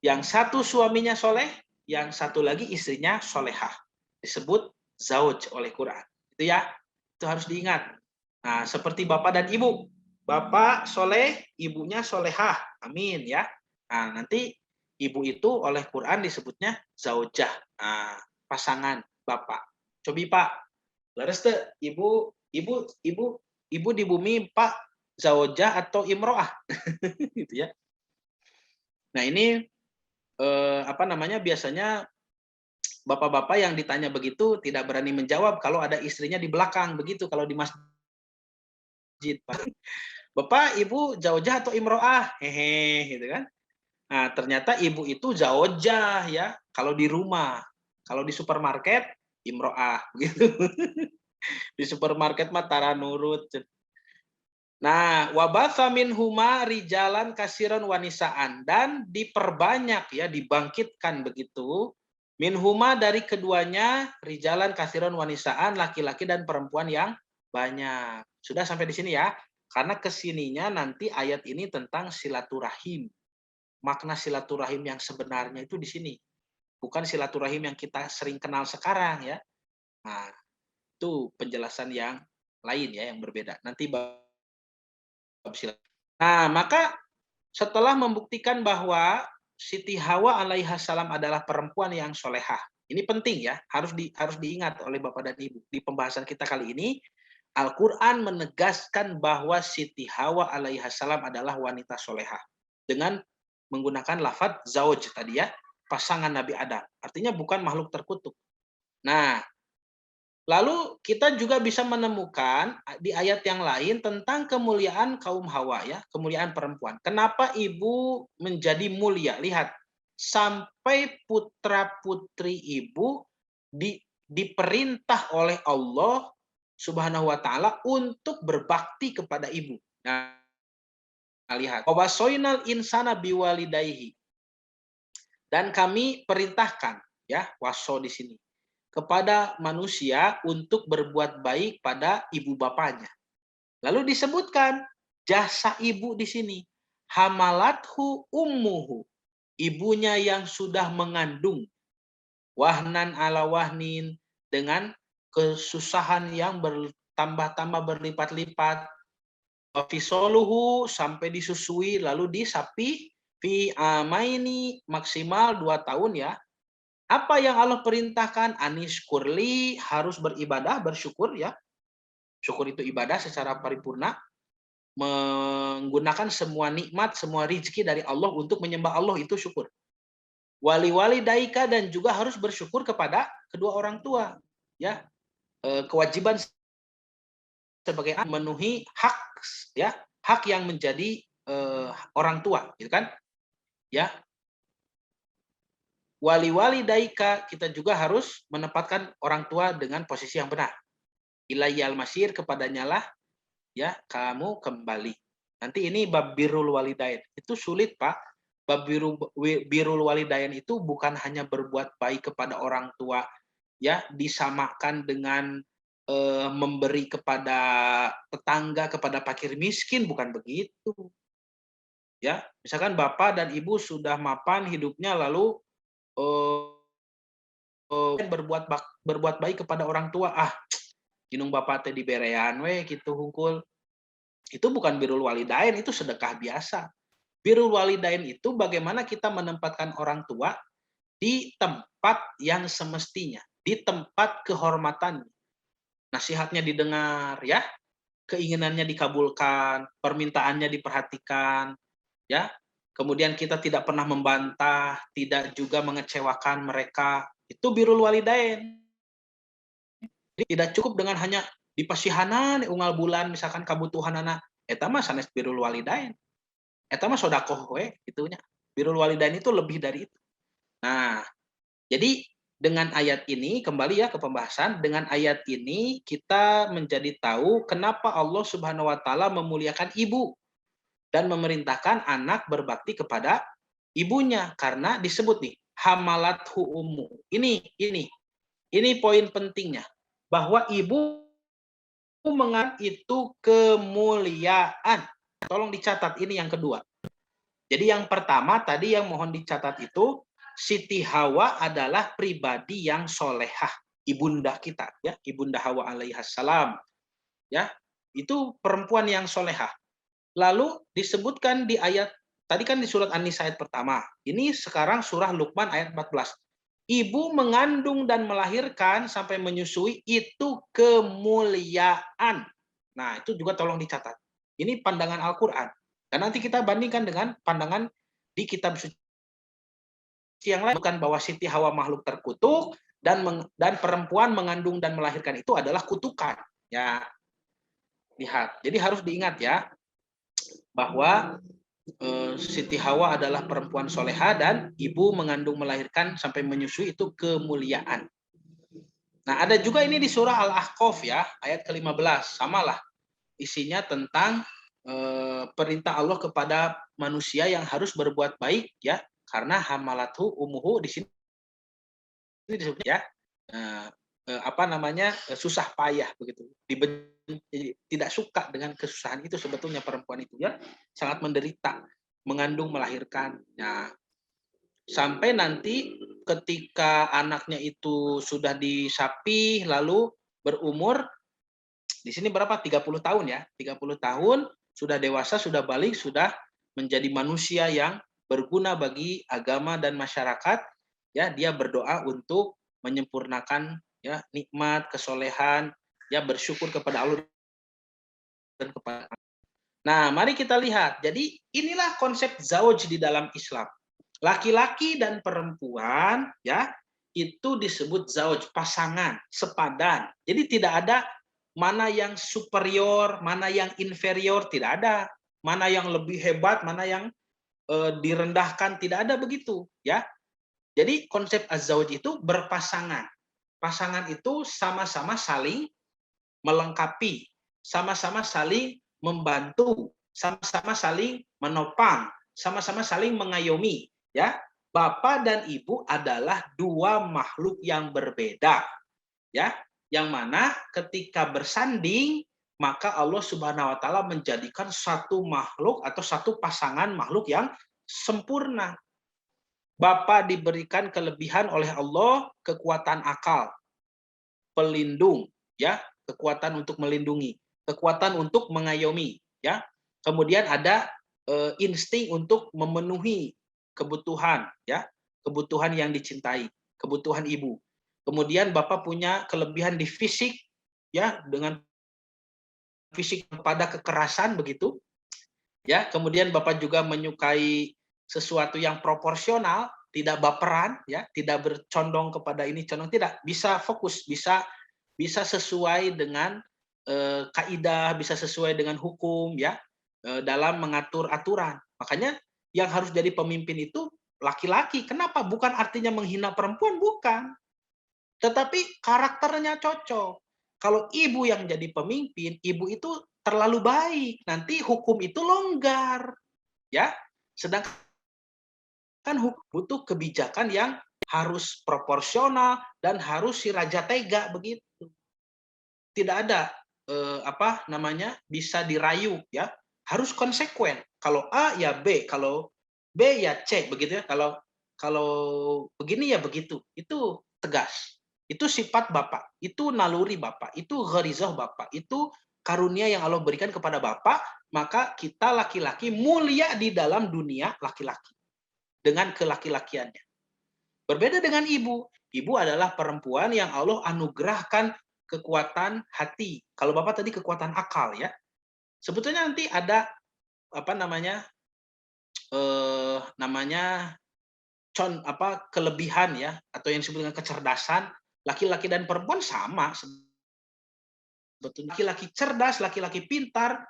Yang satu suaminya soleh, yang satu lagi istrinya solehah. Disebut zauj oleh Quran. Itu ya, itu harus diingat. Nah, seperti bapak dan ibu. Bapak soleh, ibunya solehah. Amin ya. Nah, nanti ibu itu oleh Quran disebutnya zaujah. Nah, pasangan bapak. Cobi Pak, leres tuh ibu di bumi Pak zaujah atau imro'ah gitu ya. Nah, ini biasanya bapak-bapak yang ditanya begitu tidak berani menjawab kalau ada istrinya di belakang begitu kalau di masjid. Bapak, ibu zaujah atau imro'ah? Hehe, gitu kan. Nah, ternyata ibu itu zaujah ya kalau di rumah. Kalau di supermarket imro'ah gitu. Di supermarket mah tara nurut. Nah, wabatha minhuma rijalan kasiron wanisaan dan diperbanyak ya, dibangkitkan begitu. Minhuma dari keduanya rijalan kasiron wanisaan, laki-laki dan perempuan yang banyak. Sudah sampai di sini ya. Karena kesininya nanti ayat ini tentang silaturahim. Makna silaturahim yang sebenarnya itu di sini. Bukan silaturahim yang kita sering kenal sekarang ya. Nah, itu penjelasan yang lain ya, yang berbeda. Nanti nah, maka setelah membuktikan bahwa Siti Hawa alaihissalam adalah perempuan yang solehah. Ini penting ya, harus diingat oleh Bapak dan Ibu. Di pembahasan kita kali ini, Al-Quran menegaskan bahwa Siti Hawa alaihissalam adalah wanita solehah. Dengan menggunakan lafaz zauj tadi ya, pasangan Nabi Adam. Artinya bukan makhluk terkutuk. Nah, lalu kita juga bisa menemukan di ayat yang lain tentang kemuliaan kaum Hawa ya, kemuliaan perempuan. Kenapa ibu menjadi mulia? Lihat, sampai putra-putri ibu diperintah oleh Allah Subhanahu wa taala untuk berbakti kepada ibu. Nah, lihat, wawasoinal insana biwalidayhi. Dan kami perintahkan ya, waso di sini kepada manusia untuk berbuat baik pada ibu bapaknya. Lalu disebutkan jasa ibu di sini. Hamalathu ummuhu. Ibunya yang sudah mengandung. Wahnan ala wahnin. Dengan kesusahan yang bertambah-tambah berlipat-lipat. Fisoluhu sampai disusui lalu disapi. Fi amaini maksimal 2 tahun ya. Apa yang Allah perintahkan? Anis kurli, harus beribadah, bersyukur ya. Syukur itu ibadah secara paripurna. Menggunakan semua nikmat, semua rizki dari Allah untuk menyembah Allah itu syukur. wali daika, dan juga harus bersyukur kepada kedua orang tua. Ya, kewajiban sebagai anak memenuhi hak, ya, hak yang menjadi orang tua, gitu kan? Ya, wali daika, kita juga harus menempatkan orang tua dengan posisi yang benar. Ilayyal masir, kepadanya lah ya kamu kembali. Nanti ini bab birrul walidain. Itu sulit, Pak. Bab birrul walidain itu bukan hanya berbuat baik kepada orang tua, ya, disamakan dengan memberi kepada tetangga, kepada fakir miskin, bukan begitu. Ya, misalkan bapak dan ibu sudah mapan hidupnya, lalu berbuat baik kepada orang tua, ginung bapak teh diberean we gitu hungkul. Itu bukan birrul walidain, itu sedekah biasa. Birrul walidain itu bagaimana kita menempatkan orang tua di tempat yang semestinya, di tempat kehormatannya. Nasihatnya didengar, ya, keinginannya dikabulkan, permintaannya diperhatikan, ya. Kemudian kita tidak pernah membantah, tidak juga mengecewakan mereka. Itu birrul walidain. Jadi tidak cukup dengan hanya dipasihanan unggal bulan misalkan kebutuhan anak, eta mah sanes birrul walidain. Eta mah sodakoh we gitunya. Birrul walidain itu lebih dari itu. Nah, jadi dengan ayat ini, kembali ya ke pembahasan, dengan ayat ini kita menjadi tahu kenapa Allah Subhanahu wa taala memuliakan ibu dan memerintahkan anak berbakti kepada ibunya, karena disebut nih hamalathu ummu. Ini poin pentingnya, bahwa ibu mengandung itu kemuliaan. Tolong dicatat, ini yang kedua. Jadi yang pertama tadi yang mohon dicatat itu, Siti Hawa adalah pribadi yang solehah, ibunda kita, ya, ibunda Hawa alaihassalam, ya, itu perempuan yang solehah. Lalu disebutkan di ayat tadi kan di surat An-Nisa ayat pertama, ini sekarang surah Luqman ayat 14. Ibu mengandung dan melahirkan sampai menyusui itu kemuliaan. Nah, itu juga tolong dicatat. Ini pandangan Al-Quran. Dan nanti kita bandingkan dengan pandangan di kitab suci yang lain, bukan bahwa Siti Hawa makhluk terkutuk dan perempuan mengandung dan melahirkan itu adalah kutukan. Ya, lihat. Jadi harus diingat ya, bahwa Siti Hawa adalah perempuan soleha dan ibu mengandung melahirkan sampai menyusui itu kemuliaan. Nah, ada juga ini di surah Al-Ahqaf ya, ayat ke-15, samalah isinya tentang perintah Allah kepada manusia yang harus berbuat baik ya, karena hamalathu umuhu di sini disebut ya, susah payah begitu, tidak suka dengan kesusahan itu sebetulnya perempuan itu ya, sangat menderita mengandung melahirkan. Nah, sampai nanti ketika anaknya itu sudah disapih lalu berumur di sini berapa? 30 tahun ya. 30 tahun sudah dewasa, sudah balik, sudah menjadi manusia yang berguna bagi agama dan masyarakat. Ya, dia berdoa untuk menyempurnakan ya nikmat, kesolehan, ya bersyukur kepada Allah dan kepada. Nah, mari kita lihat. Jadi inilah konsep zauj di dalam Islam. Laki-laki dan perempuan ya itu disebut zauj, pasangan, sepadan. Jadi tidak ada mana yang superior, mana yang inferior, tidak ada. Mana yang lebih hebat, mana yang direndahkan, tidak ada begitu ya. Jadi konsep az-zauj itu berpasangan. Pasangan itu sama-sama saling melengkapi, sama-sama saling membantu, sama-sama saling menopang, sama-sama saling mengayomi, ya. Bapak dan ibu adalah dua makhluk yang berbeda, ya. Yang mana ketika bersanding, maka Allah Subhanahu wa taala menjadikan satu makhluk atau satu pasangan makhluk yang sempurna. Bapak diberikan kelebihan oleh Allah, kekuatan akal, pelindung, ya, kekuatan untuk melindungi, kekuatan untuk mengayomi, ya. Kemudian ada insting untuk memenuhi kebutuhan, ya, kebutuhan yang dicintai, kebutuhan ibu. Kemudian Bapak punya kelebihan di fisik, ya, dengan fisik pada kekerasan begitu, ya. Kemudian Bapak juga menyukai sesuatu yang proporsional, tidak baperan, ya, tidak bercondong kepada ini condong, tidak, bisa fokus, bisa sesuai dengan kaidah, bisa sesuai dengan hukum, ya, dalam mengatur aturan. Makanya yang harus jadi pemimpin itu laki-laki. Kenapa? Bukan artinya menghina perempuan, bukan. Tetapi karakternya cocok. Kalau ibu yang jadi pemimpin, ibu itu terlalu baik, nanti hukum itu longgar, ya. Sedangkan hukum butuh kebijakan yang harus proporsional dan harus si raja tega begitu. Tidak ada bisa dirayu, ya. Harus konsekuen. Kalau A ya B, kalau B ya C begitu ya. Kalau kalau begini ya begitu. Itu tegas. Itu sifat Bapak, itu naluri Bapak, itu gharizah Bapak, itu karunia yang Allah berikan kepada Bapak, maka kita laki-laki mulia di dalam dunia laki-laki dengan kelaki-lakiannya. Berbeda dengan ibu. Ibu adalah perempuan yang Allah anugerahkan kekuatan hati. Kalau Bapak tadi kekuatan akal, ya. Sebetulnya nanti ada apa namanya kelebihan, ya, atau yang disebut dengan kecerdasan. Laki-laki dan perempuan sama sebetulnya. Laki-laki cerdas, laki-laki pintar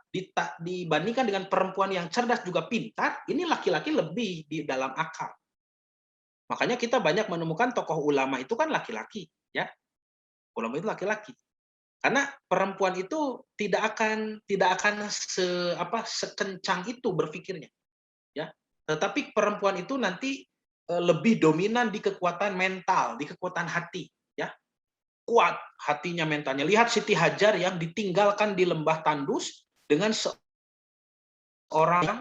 dibandingkan dengan perempuan yang cerdas juga pintar, ini laki-laki lebih di dalam akal. Makanya kita banyak menemukan tokoh ulama itu kan laki-laki, ya. Ulama itu laki-laki. Karena perempuan itu tidak akan sekencang itu berpikirnya, ya. Tetapi perempuan itu nanti lebih dominan di kekuatan mental, di kekuatan hati, ya. Kuat hatinya, mentalnya. Lihat Siti Hajar yang ditinggalkan di lembah Tandus dengan seorang yang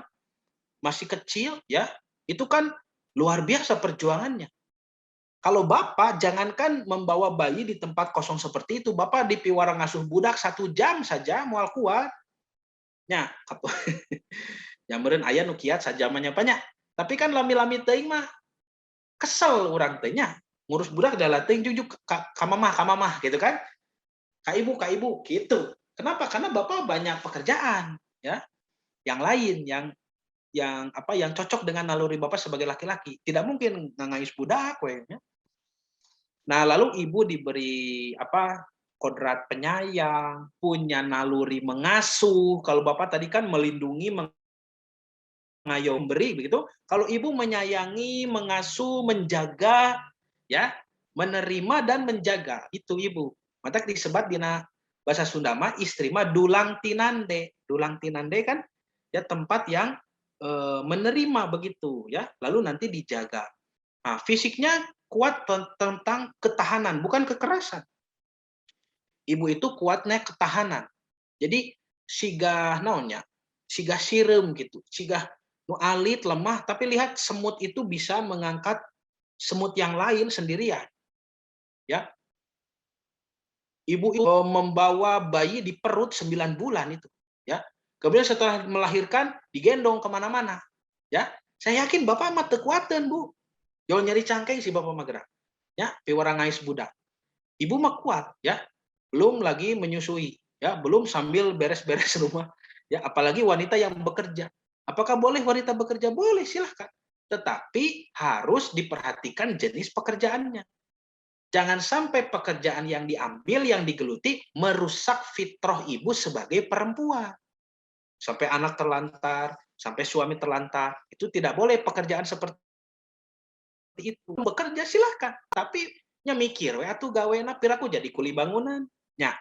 masih kecil, ya. Itu kan luar biasa perjuangannya. Kalau Bapak jangankan membawa bayi di tempat kosong seperti itu, Bapak di piwara ngasuh budak 1 jam saja moal kuat. Nya, nyameureun aya nu kiat sajamannya banyak. Tapi kan lami-lami teuing mah kesel urang teh nya. Ngurus budak adalah teuing jujuk ka mamah gitu kan. Ka ibu gitu. Kenapa? Karena Bapak banyak pekerjaan, ya. Yang lain yang cocok dengan naluri Bapak sebagai laki-laki. Tidak mungkin ngangais budak we nya. Nah, lalu ibu diberi kodrat penyayang, punya naluri mengasuh. Kalau Bapak tadi kan melindungi, mengayomi, memberi begitu. Kalau ibu menyayangi, mengasuh, menjaga, ya, menerima dan menjaga. Itu ibu. Maka disebut dina bahasa Sunda mah istri mah dulang tinande. Dulang tinande kan ya tempat yang menerima begitu, ya. Lalu nanti dijaga. Nah, fisiknya kuat tentang ketahanan, bukan kekerasan. Ibu itu kuatnya ketahanan. Jadi siga naonnya, siga sirem gitu, siga nu alit lemah, tapi lihat semut itu bisa mengangkat semut yang lain sendirian. Ya. Ibu itu membawa bayi di perut 9 bulan itu, ya. Kemudian setelah melahirkan digendong kemana-mana, ya. Saya yakin Bapak mah teu kuateun, Bu. Jol nyari cangkeng si Bapak mah gerak. Ya, piwara ngais budak. Ibu mah kuat, ya. Belum lagi menyusui, ya, belum sambil beres-beres rumah, ya, apalagi wanita yang bekerja. Apakah boleh wanita bekerja? Boleh, silahkan. Tetapi harus diperhatikan jenis pekerjaannya. Jangan sampai pekerjaan yang diambil, yang digeluti, merusak fitrah ibu sebagai perempuan. Sampai anak terlantar, sampai suami terlantar. Itu tidak boleh pekerjaan seperti itu. Bekerja silahkan, tapi nya mikir we atuh gawena piraku jadi kuli bangunan nya.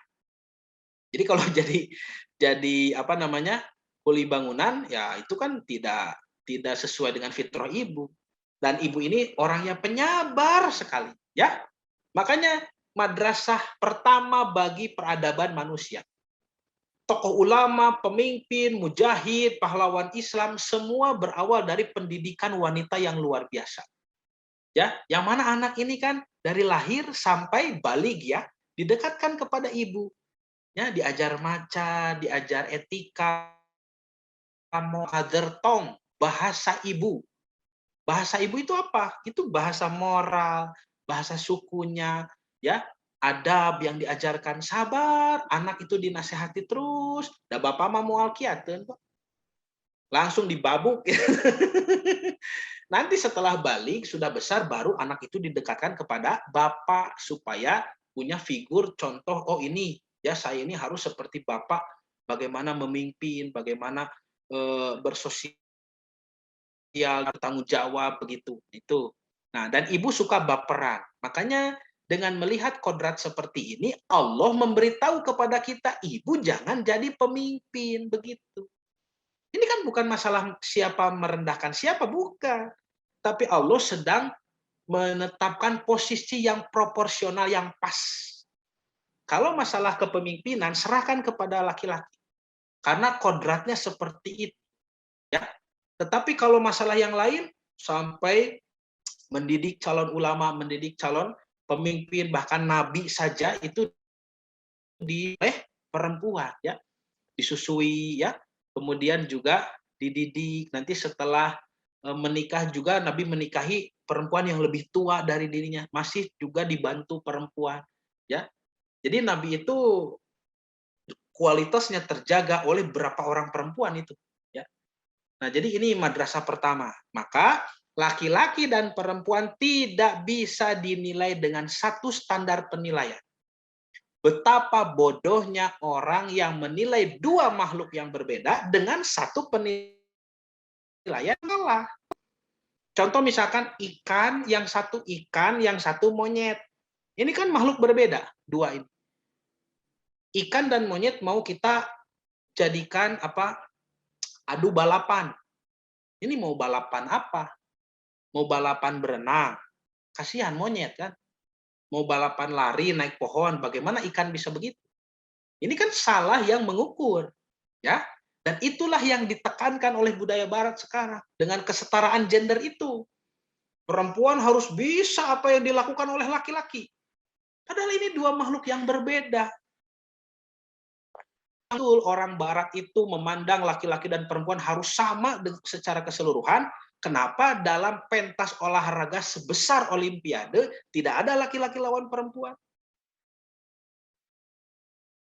Jadi kalau jadi kuli bangunan ya itu kan tidak sesuai dengan fitrah ibu. Dan ibu ini orang yang penyabar sekali, ya. Makanya madrasah pertama bagi peradaban manusia. Tokoh ulama, pemimpin, mujahid, pahlawan Islam semua berawal dari pendidikan wanita yang luar biasa. Ya, yang mana anak ini kan dari lahir sampai balig, ya, didekatkan kepada ibu. Ya, diajar maca, diajar etika, mother tongue, bahasa ibu. Bahasa ibu itu apa? Itu bahasa moral, bahasa sukunya, ya, adab yang diajarkan, sabar, anak itu dinasehati terus, da bapak mah moal kiateun kok. langsung dibabuk. Nanti setelah balik, sudah besar, baru anak itu didekatkan kepada bapak supaya punya figur contoh, oh ini ya saya ini harus seperti bapak, bagaimana memimpin, bagaimana bersosial, bertanggung jawab begitu. Itu. Nah, dan ibu suka baperan. Makanya dengan melihat kodrat seperti ini, Allah memberitahu kepada kita, ibu jangan jadi pemimpin begitu. Ini kan bukan masalah siapa merendahkan siapa, bukan. Tapi Allah sedang menetapkan posisi yang proporsional, yang pas. Kalau masalah kepemimpinan, serahkan kepada laki-laki. Karena kodratnya seperti itu. Ya. Tetapi kalau masalah yang lain, sampai mendidik calon ulama, mendidik calon pemimpin, bahkan nabi saja itu perempuan, ya, disusui, ya, kemudian juga dididik. Nanti setelah menikah juga Nabi menikahi perempuan yang lebih tua dari dirinya, masih juga dibantu perempuan, ya. Jadi Nabi itu kualitasnya terjaga oleh berapa orang perempuan itu, ya. Nah, jadi ini madrasah pertama. Maka laki-laki dan perempuan tidak bisa dinilai dengan satu standar penilaian. Betapa bodohnya orang yang menilai dua makhluk yang berbeda dengan satu penilaian salah. Contoh misalkan ikan, yang satu monyet. Ini kan makhluk berbeda, dua ini. Ikan dan monyet mau kita jadikan adu balapan. Ini mau balapan apa? Mau balapan berenang. Kasihan monyet kan. Mau balapan lari naik pohon, bagaimana ikan bisa begitu? Ini kan salah yang mengukur, ya. Dan itulah yang ditekankan oleh budaya barat sekarang dengan kesetaraan gender itu. Perempuan harus bisa apa yang dilakukan oleh laki-laki. Padahal ini dua makhluk yang berbeda. Orang barat itu memandang laki-laki dan perempuan harus sama secara keseluruhan. Kenapa dalam pentas olahraga sebesar Olimpiade tidak ada laki-laki lawan perempuan?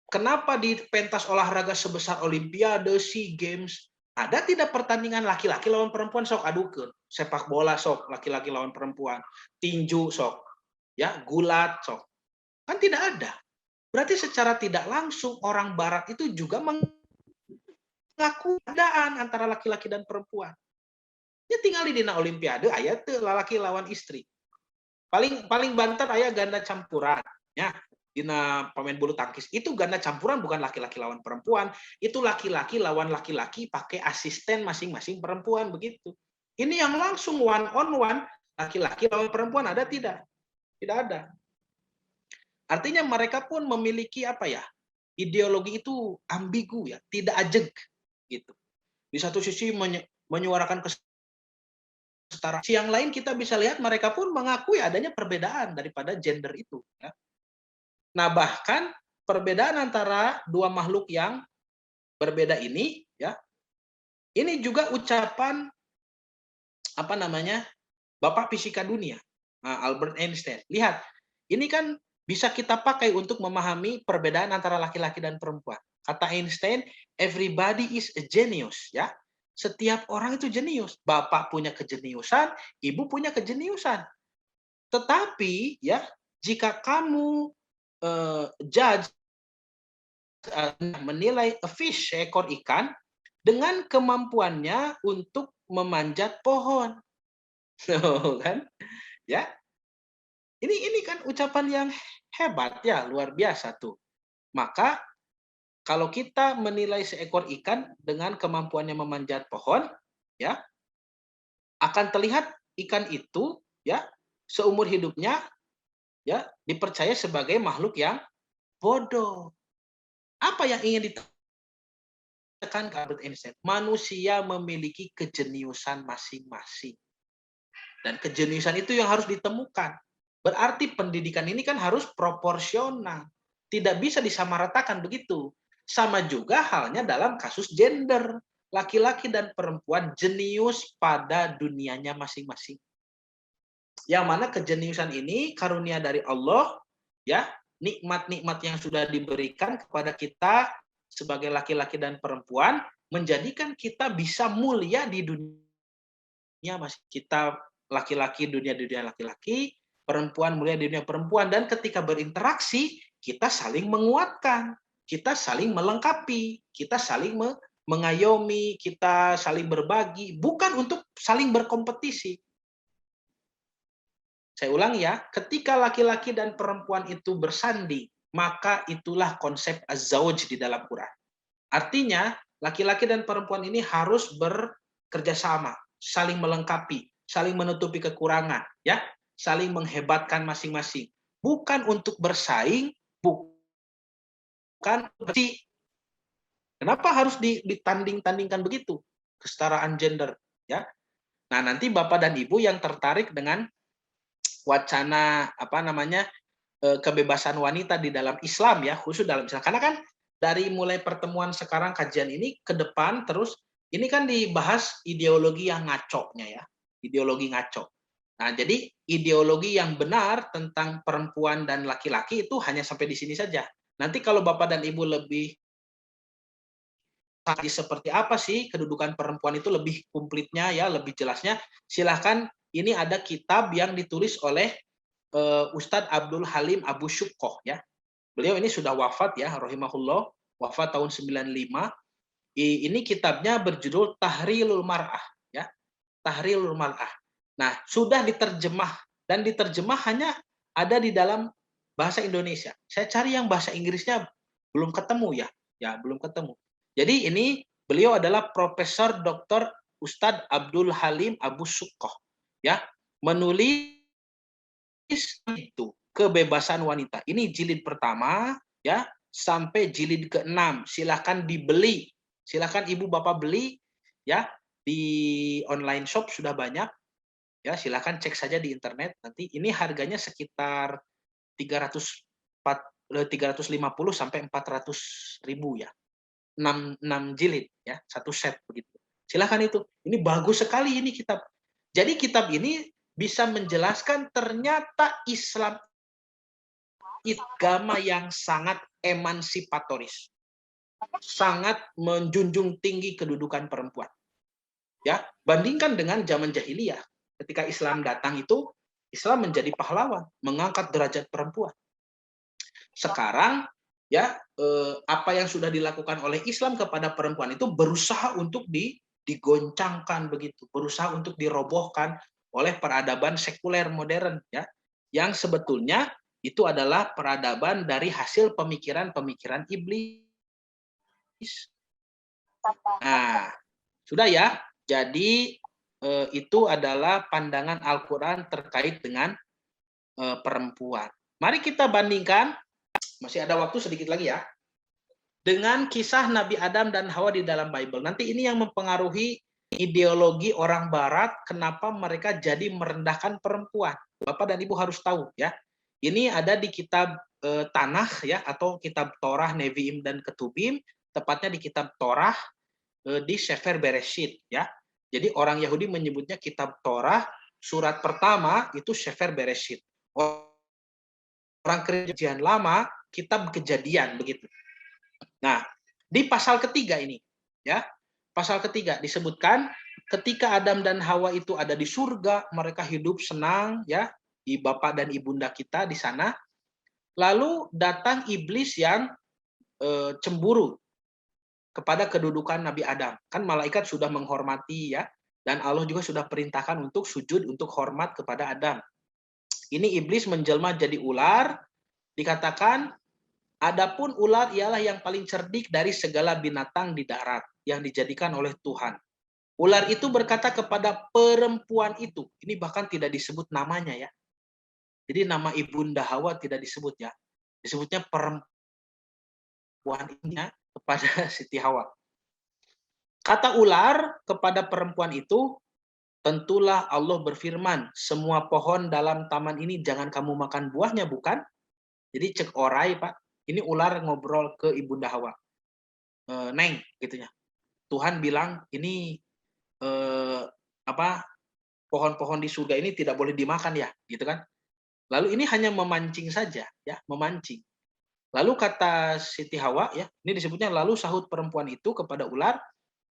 Kenapa di pentas olahraga sebesar Olimpiade, SEA Games, ada tidak pertandingan laki-laki lawan perempuan? Sok adukeun. Sepak bola sok laki-laki lawan perempuan, tinju sok, ya, gulat sok. Kan tidak ada. Berarti secara tidak langsung orang barat itu juga mengaku keadaan antara laki-laki dan perempuan. Ya tinggal di dina Olimpiade aya teu lalaki lawan istri. Paling banter aya ganda campuran, ya. Dina pemain bulu tangkis itu ganda campuran, bukan laki-laki lawan perempuan, itu laki-laki lawan laki-laki pakai asisten masing-masing perempuan begitu. Ini yang langsung one on one, laki-laki lawan perempuan ada tidak? Tidak ada. Artinya mereka pun memiliki ideologi itu ambigu, ya, tidak ajeg gitu. Di satu sisi menyuarakan kesetaraan, yang lain kita bisa lihat mereka pun mengakui adanya perbedaan daripada gender itu, ya. Nah, bahkan perbedaan antara dua makhluk yang berbeda ini, ya, ini juga ucapan Bapak Fisika Dunia, Albert Einstein. Lihat, ini kan bisa kita pakai untuk memahami perbedaan antara laki-laki dan perempuan. Kata Einstein, everybody is a genius, ya. Setiap orang itu jenius. Bapak punya kejeniusan, ibu punya kejeniusan. Tetapi, ya, jika kamu judge, menilai a fish, seekor ikan, dengan kemampuannya untuk memanjat pohon. Kan? Ya. Ini kan ucapan yang hebat, ya, luar biasa tuh. Maka kalau kita menilai seekor ikan dengan kemampuannya memanjat pohon, ya, akan terlihat ikan itu, ya, seumur hidupnya, ya, dipercaya sebagai makhluk yang bodoh. Apa yang ingin ditekan Albert Einstein? Manusia memiliki kejeniusan masing-masing. Dan kejeniusan itu yang harus ditemukan. Berarti pendidikan ini kan harus proporsional. Tidak bisa disamaratakan begitu. Sama juga halnya dalam kasus gender. Laki-laki dan perempuan jenius pada dunianya masing-masing. Yang mana kejeniusan ini karunia dari Allah, ya, nikmat-nikmat yang sudah diberikan kepada kita sebagai laki-laki dan perempuan menjadikan kita bisa mulia di dunia masih kita laki-laki dunia laki-laki, perempuan mulia di dunia perempuan, dan ketika berinteraksi kita saling menguatkan, kita saling melengkapi, kita saling mengayomi, kita saling berbagi, bukan untuk saling berkompetisi. Saya ulang ya, ketika laki-laki dan perempuan itu bersanding, maka itulah konsep az-zawj di dalam Quran. Artinya, laki-laki dan perempuan ini harus bekerja sama, saling melengkapi, saling menutupi kekurangan, ya, saling menghebatkan masing-masing. Bukan untuk bersaing, bukan berarti. Kenapa harus ditanding-tandingkan begitu? Kesetaraan gender, ya. Nah, nanti Bapak dan Ibu yang tertarik dengan wacana kebebasan wanita di dalam Islam, ya, khusus dalam Islam, karena kan dari mulai pertemuan sekarang kajian ini ke depan terus ini kan dibahas ideologi yang ngaco-nya, ya, ideologi ngaco. Nah, jadi ideologi yang benar tentang perempuan dan laki-laki itu hanya sampai di sini saja. Nanti kalau Bapak dan Ibu lebih seperti apa sih kedudukan perempuan itu lebih komplitnya, ya, lebih jelasnya, silahkan. Ini ada kitab yang ditulis oleh Ustadz Abdul Halim Abu Syukoh, ya. Beliau ini sudah wafat, ya, rahimahullah, wafat tahun 95. Ini kitabnya berjudul Tahrilul Mar'ah, ya. Tahrilul Mar'ah. Nah, sudah diterjemah dan diterjemah hanya ada di dalam bahasa Indonesia. Saya cari yang bahasa Inggrisnya belum ketemu, ya. Ya, belum ketemu. Jadi ini beliau adalah Profesor Dr. Ustadz Abdul Halim Abu Syukoh, ya, menulis itu kebebasan wanita. Ini jilid pertama, ya, sampai jilid ke-6. Silahkan dibeli. Silahkan Ibu Bapak beli, ya, di online shop sudah banyak. Ya, silahkan cek saja di internet. Nanti ini harganya sekitar 350 sampai 400.000, ya. 6 jilid, ya, satu set begitu. Silahkan itu. Ini bagus sekali ini kitab. Jadi kitab ini bisa menjelaskan ternyata Islam agama yang sangat emansipatoris, sangat menjunjung tinggi kedudukan perempuan. Ya, bandingkan dengan zaman jahiliyah. Ketika Islam datang itu, Islam menjadi pahlawan, mengangkat derajat perempuan. Sekarang, ya, apa yang sudah dilakukan oleh Islam kepada perempuan itu berusaha untuk digoncangkan begitu, berusaha untuk dirobohkan oleh peradaban sekuler modern, ya, yang sebetulnya itu adalah peradaban dari hasil pemikiran-pemikiran iblis. Nah, sudah, ya. Jadi itu adalah pandangan Al-Quran terkait dengan perempuan. Mari kita bandingkan, masih ada waktu sedikit lagi, ya, dengan kisah Nabi Adam dan Hawa di dalam Bible. Nanti ini yang mempengaruhi ideologi orang Barat, kenapa mereka jadi merendahkan perempuan. Bapak dan Ibu harus tahu, ya. Ini ada di kitab Tanakh, ya, atau kitab Torah, Nevi'im dan Ketubim, tepatnya di kitab Torah di Sefer Bereshit, ya. Jadi orang Yahudi menyebutnya kitab Torah, surat pertama itu Sefer Bereshit. Orang Kristen lama kitab Kejadian begitu. Nah, di pasal ketiga ini, ya, pasal ketiga disebutkan ketika Adam dan Hawa itu ada di surga, mereka hidup senang, ya, di bapak dan ibunda kita di sana. Lalu datang iblis yang cemburu kepada kedudukan Nabi Adam. Kan malaikat sudah menghormati, ya, dan Allah juga sudah perintahkan untuk sujud, untuk hormat kepada Adam. Ini iblis menjelma jadi ular, dikatakan adapun ular ialah yang paling cerdik dari segala binatang di darat yang dijadikan oleh Tuhan. Ular itu berkata kepada perempuan itu, ini bahkan tidak disebut namanya, ya. Jadi nama ibunda Hawa tidak disebut, ya. Disebutnya perempuan ini, ya, kepada Siti Hawa. Kata ular kepada perempuan itu, tentulah Allah berfirman, semua pohon dalam taman ini jangan kamu makan buahnya, bukan? Jadi cek orai, Pak. Ini ular ngobrol ke ibunda Hawa. Neng, gitunya. Tuhan bilang ini pohon-pohon di surga ini tidak boleh dimakan, ya, gitu kan? Lalu ini hanya memancing saja, ya, memancing. Lalu kata Siti Hawa ya, ini disebutnya lalu sahut perempuan itu kepada ular,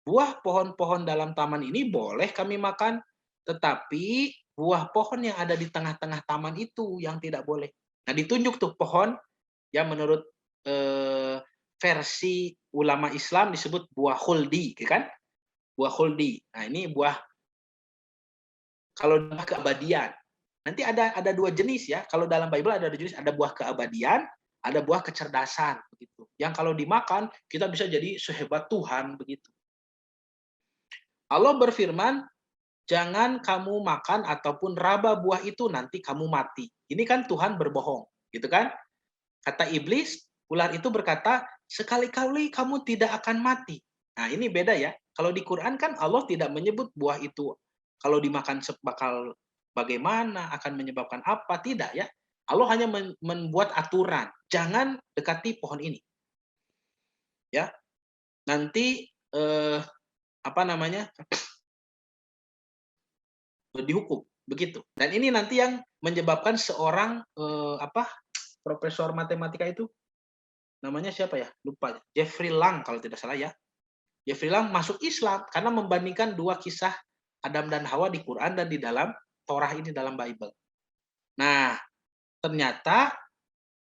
buah pohon-pohon dalam taman ini boleh kami makan, tetapi buah pohon yang ada di tengah-tengah taman itu yang tidak boleh. Nah, ditunjuk tuh pohon yang menurut versi ulama Islam disebut buah khuldi, ya kan? Buah khuldi. Nah, ini buah kalau buah keabadian. Nanti ada dua jenis ya. Kalau dalam Bible ada dua jenis, ada buah keabadian, ada buah kecerdasan begitu. Yang kalau dimakan kita bisa jadi sehebat Tuhan begitu. Allah berfirman, jangan kamu makan ataupun raba buah itu nanti kamu mati. Ini kan Tuhan berbohong, gitu kan? Kata iblis, ular itu berkata, sekali-kali kamu tidak akan mati. Nah, ini beda ya. Kalau di Quran kan Allah tidak menyebut buah itu kalau dimakan bakal bagaimana, akan menyebabkan apa, tidak ya. Allah hanya membuat aturan, jangan dekati pohon ini. Ya. Nanti apa namanya? Dihukum, begitu. Dan ini nanti yang menyebabkan seorang profesor matematika itu namanya siapa ya? Lupa. Jeffrey Lang kalau tidak salah ya. Jeffrey Lang masuk Islam karena membandingkan dua kisah Adam dan Hawa di Quran dan di dalam Torah ini dalam Bible. Nah, ternyata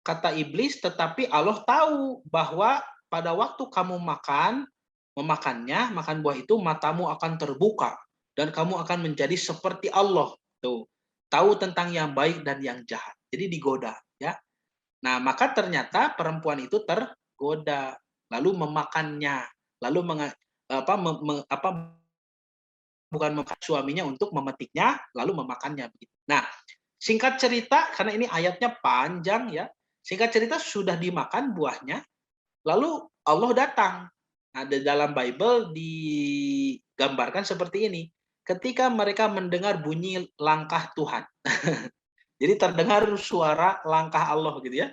kata iblis, tetapi Allah tahu bahwa pada waktu kamu makan buah itu, matamu akan terbuka dan kamu akan menjadi seperti Allah. Tuh, tahu tentang yang baik dan yang jahat. Jadi digoda, ya. Nah, maka ternyata perempuan itu tergoda, lalu memakannya, lalu bukan memakan suaminya untuk memetiknya, lalu memakannya. Nah, singkat cerita, karena ini ayatnya panjang ya, singkat cerita sudah dimakan buahnya, lalu Allah datang. Nah, di dalam Bible digambarkan seperti ini. Ketika mereka mendengar bunyi langkah Tuhan. Jadi terdengar suara langkah Allah gitu ya.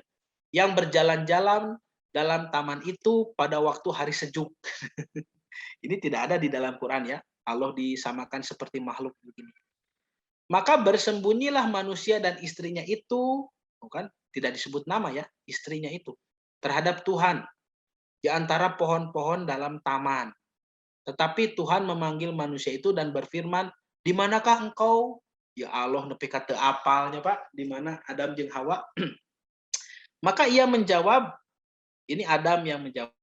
Yang berjalan-jalan dalam taman itu pada waktu hari sejuk. Ini tidak ada di dalam Quran ya. Allah disamakan seperti makhluk begini. Maka bersembunyilah manusia dan istrinya itu, bukan tidak disebut nama ya, istrinya itu terhadap Tuhan di antara pohon-pohon dalam taman. Tetapi Tuhan memanggil manusia itu dan berfirman, "Di manakah engkau?" Ya Allah, nepi kata apalnya Pak, di mana Adam jeung Hawa? Maka ia menjawab, ini Adam yang menjawab,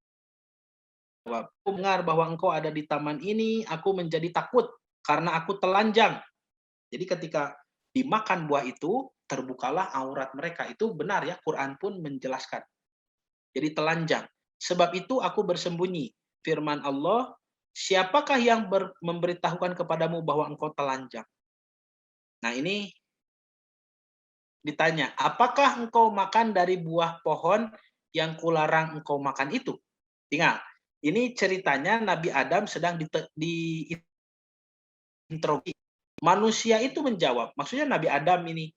"Aku dengar bahwa engkau ada di taman ini, aku menjadi takut karena aku telanjang." Jadi ketika dimakan buah itu, terbukalah aurat mereka. Itu benar ya, Quran pun menjelaskan. Jadi telanjang. Sebab itu aku bersembunyi. Firman Allah, siapakah yang memberitahukan kepadamu bahwa engkau telanjang? Nah ini ditanya, apakah engkau makan dari buah pohon yang kularang engkau makan itu? Tinggal, ini ceritanya Nabi Adam sedang diinterogasi. Manusia itu menjawab, maksudnya Nabi Adam ini.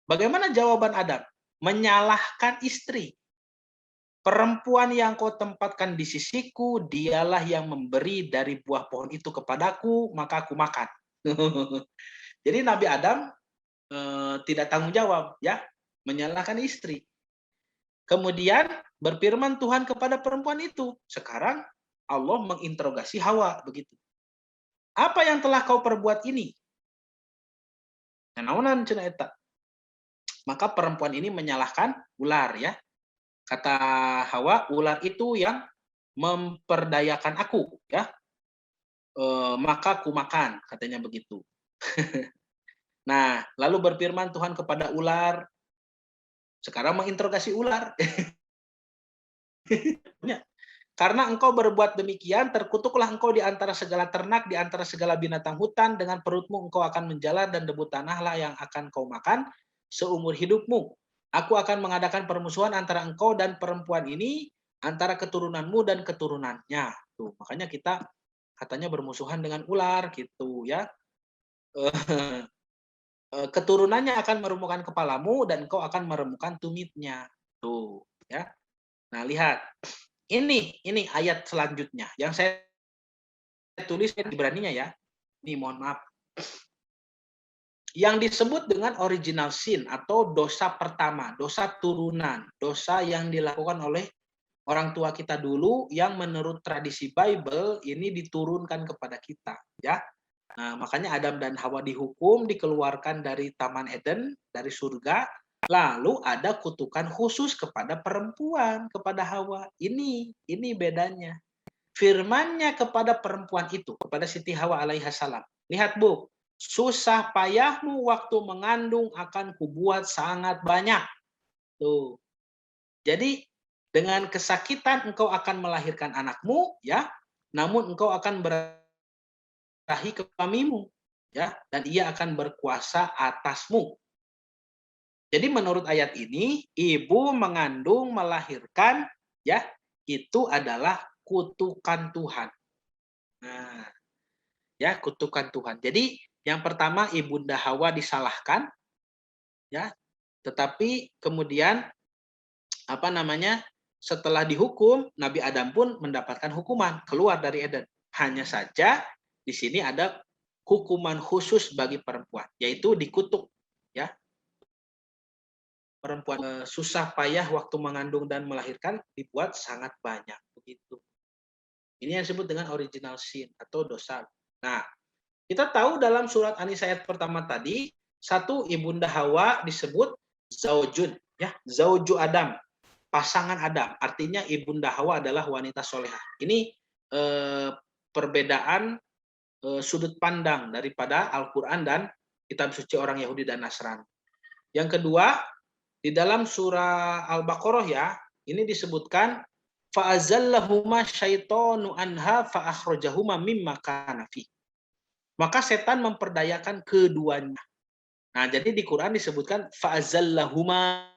Bagaimana jawaban Adam? Menyalahkan istri. Perempuan yang kau tempatkan di sisiku, dialah yang memberi dari buah pohon itu kepadaku, maka aku makan. Jadi Nabi Adam tidak tanggung jawab, ya, menyalahkan istri. Kemudian berfirman Tuhan kepada perempuan itu. Sekarang Allah menginterogasi Hawa begitu. Apa yang telah kau perbuat ini? Naonan cenah eta. Maka perempuan ini menyalahkan ular ya. Kata Hawa, ular itu yang memperdayakan aku ya. Maka ku makan, katanya begitu. Nah, lalu berfirman Tuhan kepada ular, sekarang menginterogasi ular. Karena engkau berbuat demikian, terkutuklah engkau di antara segala ternak, di antara segala binatang hutan, dengan perutmu engkau akan menjala, dan debu tanahlah yang akan kau makan seumur hidupmu. Aku akan mengadakan permusuhan antara engkau dan perempuan ini, antara keturunanmu dan keturunannya. Tuh, makanya kita katanya bermusuhan dengan ular gitu ya. Keturunannya akan meremukkan kepalamu dan engkau akan meremukkan tumitnya. Tuh, ya. Nah, lihat. Ini ayat selanjutnya yang saya tulis di Ibraninya ya. Ini mohon maaf. yang disebut dengan original sin atau dosa pertama, dosa turunan, dosa yang dilakukan oleh orang tua kita dulu yang menurut tradisi Bible ini diturunkan kepada kita, ya. Nah, makanya Adam dan Hawa dihukum, dikeluarkan dari Taman Eden, dari surga. Lalu ada kutukan khusus kepada perempuan, kepada Hawa. Ini bedanya. Firmannya kepada perempuan itu, kepada Siti Hawa alaihissalam. Lihat Bu, susah payahmu waktu mengandung akan kubuat sangat banyak. Tuh. Jadi dengan kesakitan engkau akan melahirkan anakmu, ya. Namun engkau akan berahi ke suamimu, ya, dan ia akan berkuasa atasmu. Jadi menurut ayat ini, ibu mengandung, melahirkan, ya, itu adalah kutukan Tuhan. Nah, ya, kutukan Tuhan. Jadi yang pertama Ibunda Hawa disalahkan, ya, tetapi kemudian apa namanya? Setelah dihukum, Nabi Adam pun mendapatkan hukuman, keluar dari Eden. Hanya saja di sini ada hukuman khusus bagi perempuan, yaitu dikutuk, ya. Perempuan susah payah waktu mengandung dan melahirkan dibuat sangat banyak, begitu. Ini yang disebut dengan original sin atau dosa. Nah, kita tahu dalam surat An-Nisa ayat pertama tadi, satu Ibunda Hawa disebut zaujun, ya, zauju Adam, pasangan Adam. Artinya Ibunda Hawa adalah wanita solehah. Ini perbedaan sudut pandang daripada Al-Quran dan kitab suci orang Yahudi dan Nasrani. Yang kedua, di dalam surah Al-Baqarah, ya, ini disebutkan fa'azallahuma syaitanu anha fa'akhrajahuma mimma kana fi. Maka setan memperdayakan keduanya. Nah, jadi di Quran disebutkan fa'azallahuma,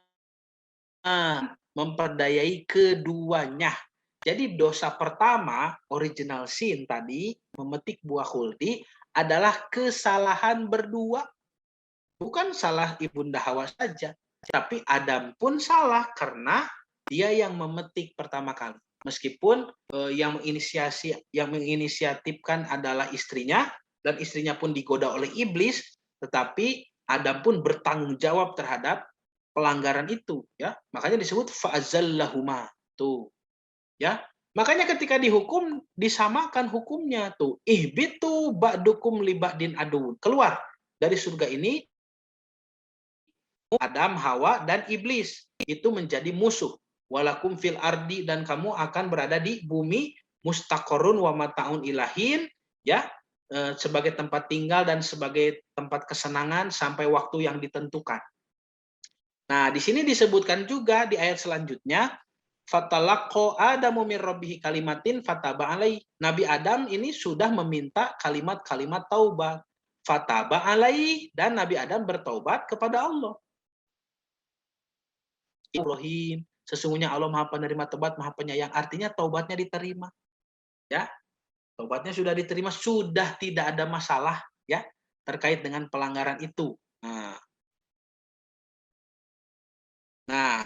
memperdayai keduanya. Jadi dosa pertama, original sin tadi, memetik buah khuldi, adalah kesalahan berdua. Bukan salah Ibunda Hawa saja, tapi Adam pun salah karena dia yang memetik pertama kali. Meskipun yang menginisiatifkan adalah istrinya, dan istrinya pun digoda oleh iblis, tetapi Adam pun bertanggung jawab terhadap pelanggaran itu, ya. Makanya disebut fa'azallahuma. Tuh, ya. Makanya ketika dihukum disamakan hukumnya tuh. Ihbitu ba'dukum li ba'din aduun. Keluar dari surga ini Adam, Hawa, dan iblis itu menjadi musuh. Walakum fil ardi, dan kamu akan berada di bumi, mustaqorun wa mataun ilahin, ya, sebagai tempat tinggal dan sebagai tempat kesenangan sampai waktu yang ditentukan. Nah, di sini disebutkan juga di ayat selanjutnya, fatalaqqa adamu mir rabbihi kalimatin fataba alai. Nabi Adam ini sudah meminta kalimat-kalimat taubat. Fataba alai, dan Nabi Adam bertaubat kepada Allah. Elohim, sesungguhnya Allah Maha Penerima Taubat, Maha Penyayang. Artinya taubatnya diterima. Ya. Taubatnya sudah diterima, sudah tidak ada masalah, ya, terkait dengan pelanggaran itu. Nah,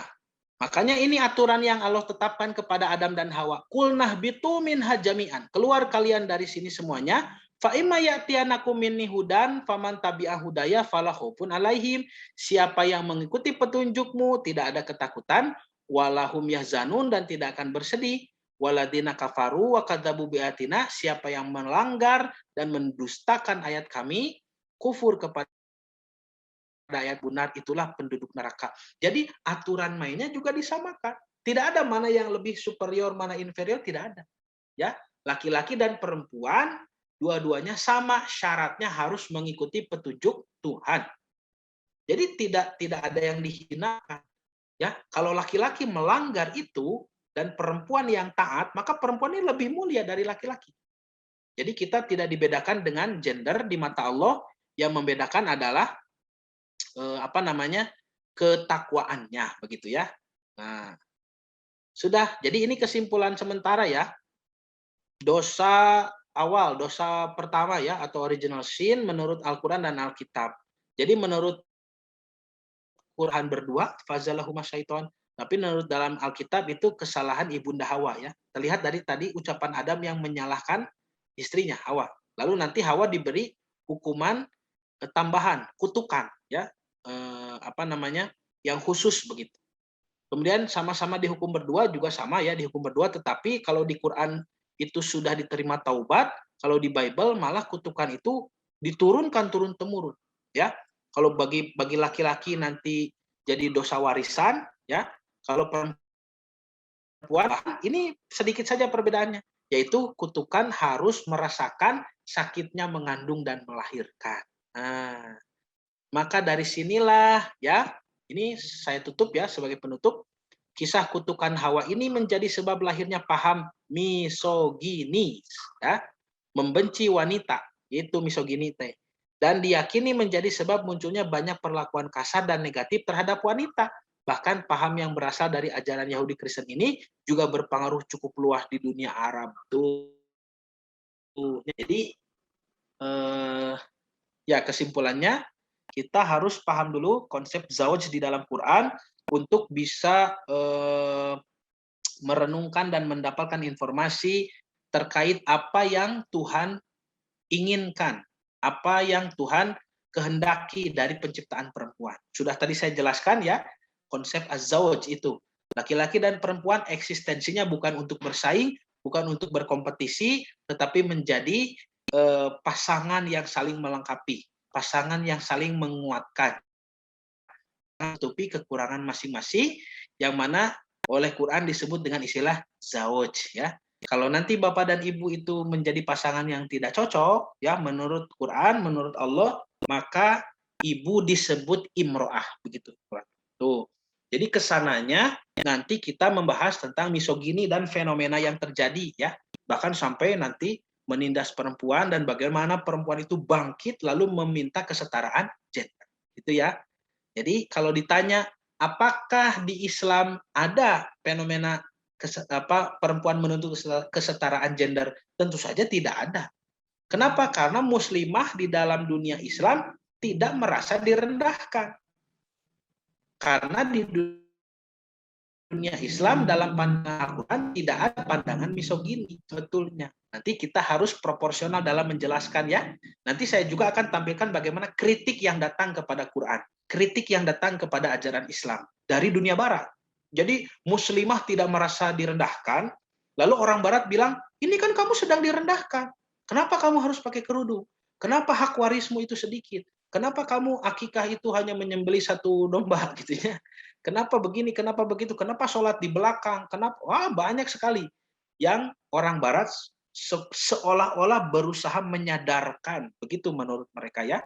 makanya ini aturan yang Allah tetapkan kepada Adam dan Hawa. Kulnah bitu minha jami'an. Keluar kalian dari sini semuanya. Fa imma ya'tiyanakum minni hudan faman tabi'a hudaya fala khaufun alaihim. Siapa yang mengikuti petunjukmu tidak ada ketakutan, walahum yahzanun, dan tidak akan bersedih. Waladina kafaru wa kadzabu biatina. Siapa yang melanggar dan mendustakan ayat kami, kufur kepada ayat benar, itulah penduduk neraka. Jadi aturan mainnya juga disamakan. Tidak ada mana yang lebih superior, mana inferior, tidak ada. Ya, laki-laki dan perempuan dua-duanya sama, syaratnya harus mengikuti petunjuk Tuhan. Jadi tidak ada yang dihinakan. Ya, kalau laki-laki melanggar itu dan perempuan yang taat, maka perempuan ini lebih mulia dari laki-laki. Jadi kita tidak dibedakan dengan gender di mata Allah. Yang membedakan adalah ketakwaannya, begitu ya. Nah, sudah. Jadi ini kesimpulan sementara ya. Dosa awal, dosa pertama ya, atau original sin menurut Al-Quran dan Alkitab. Jadi menurut Quran berdua, fazalahuma syaiton. Tapi menurut dalam Alkitab itu kesalahan Ibunda Hawa ya. Terlihat dari tadi ucapan Adam yang menyalahkan istrinya Hawa. Lalu nanti Hawa diberi hukuman tambahan, kutukan, ya, yang khusus begitu. Kemudian sama-sama dihukum berdua juga sama ya, dihukum berdua, tetapi kalau di Quran itu sudah diterima taubat, kalau di Bible malah kutukan itu diturunkan turun temurun, ya. Kalau bagi laki-laki nanti jadi dosa warisan, ya. Kalau perempuan, ini sedikit saja perbedaannya, yaitu kutukan harus merasakan sakitnya mengandung dan melahirkan. Nah, maka dari sinilah, ya, ini saya tutup ya sebagai penutup, kisah kutukan Hawa ini menjadi sebab lahirnya paham misoginis, ya, membenci wanita, itu misoginite, dan diyakini menjadi sebab munculnya banyak perlakuan kasar dan negatif terhadap wanita. Bahkan paham yang berasal dari ajaran Yahudi Kristen ini juga berpengaruh cukup luas di dunia Arab. Tuh. Jadi, ya kesimpulannya, kita harus paham dulu konsep zawaj di dalam Quran untuk bisa merenungkan dan mendapatkan informasi terkait apa yang Tuhan inginkan, apa yang Tuhan kehendaki dari penciptaan perempuan. Sudah tadi saya jelaskan ya, konsep az-zawaj itu. Laki-laki dan perempuan eksistensinya bukan untuk bersaing, bukan untuk berkompetisi, tetapi menjadi pasangan yang saling melengkapi, pasangan yang saling menguatkan, menutupi kekurangan masing-masing, yang mana oleh Quran disebut dengan istilah zawaj, ya. Kalau nanti bapak dan ibu itu menjadi pasangan yang tidak cocok, ya, menurut Quran, menurut Allah, maka ibu disebut imro'ah, begitu. Tuh. Jadi kesananya nanti kita membahas tentang misogini dan fenomena yang terjadi, ya, bahkan sampai nanti menindas perempuan dan bagaimana perempuan itu bangkit lalu meminta kesetaraan gender, gitu ya. Jadi kalau ditanya apakah di Islam ada fenomena perempuan menuntut kesetaraan gender, tentu saja tidak ada. Kenapa? Karena muslimah di dalam dunia Islam tidak merasa direndahkan. Karena di dunia Islam dalam pandangan Al-Quran tidak ada pandangan misogini sebetulnya. Nanti kita harus proporsional dalam menjelaskan, ya. Nanti saya juga akan tampilkan bagaimana kritik yang datang kepada Quran, kritik yang datang kepada ajaran Islam dari dunia Barat. Jadi muslimah tidak merasa direndahkan, lalu orang Barat bilang, ini kan kamu sedang direndahkan. Kenapa kamu harus pakai kerudung? Kenapa hak warismu itu sedikit? Kenapa kamu akikah itu hanya menyembelih satu domba gitu ya? Kenapa begini, kenapa begitu? Kenapa sholat di belakang? Kenapa? Wah, banyak sekali yang orang Barat seolah-olah berusaha menyadarkan, begitu menurut mereka ya,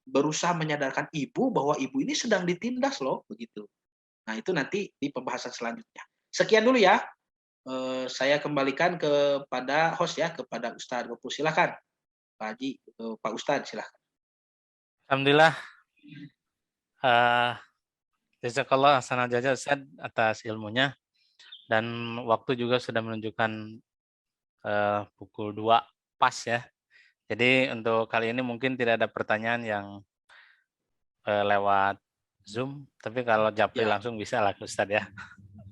berusaha menyadarkan ibu bahwa ibu ini sedang ditindas loh, begitu. Nah, itu nanti di pembahasan selanjutnya. Sekian dulu ya. Saya kembalikan kepada host ya, kepada Ustadz Gopur. Silakan, Pak Haji, Pak Ustadz, silakan. Alhamdulillah. Jazakallah hasanah jaza Ustaz atas ilmunya, dan waktu juga sudah menunjukkan pukul 2 pas ya. Jadi untuk kali ini mungkin tidak ada pertanyaan yang lewat Zoom, tapi kalau japri Ya. langsung bisa lah Ustaz ya.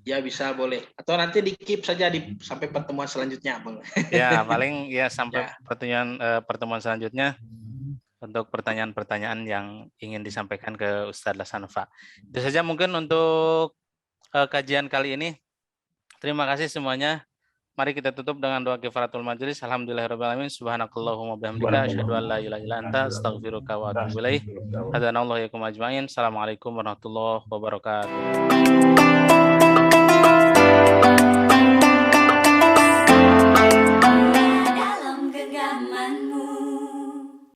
Ya bisa, boleh. Atau nanti di-keep saja sampai pertemuan selanjutnya. Ya paling ya sampai Ya. pertemuan selanjutnya untuk pertanyaan-pertanyaan yang ingin disampaikan ke Ustadz Lasanova. Itu saja mungkin untuk kajian kali ini. Terima kasih semuanya. Mari kita tutup dengan doa kifaratul majelis. Alhamdulillahirabbil alamin. Subhanakallahumma bihamdika asyhadu an la ilaha illa anta astaghfiruka wa atubu ilaik. Hadanallahu yakum ajmain. Assalamualaikum warahmatullahi wabarakatuh.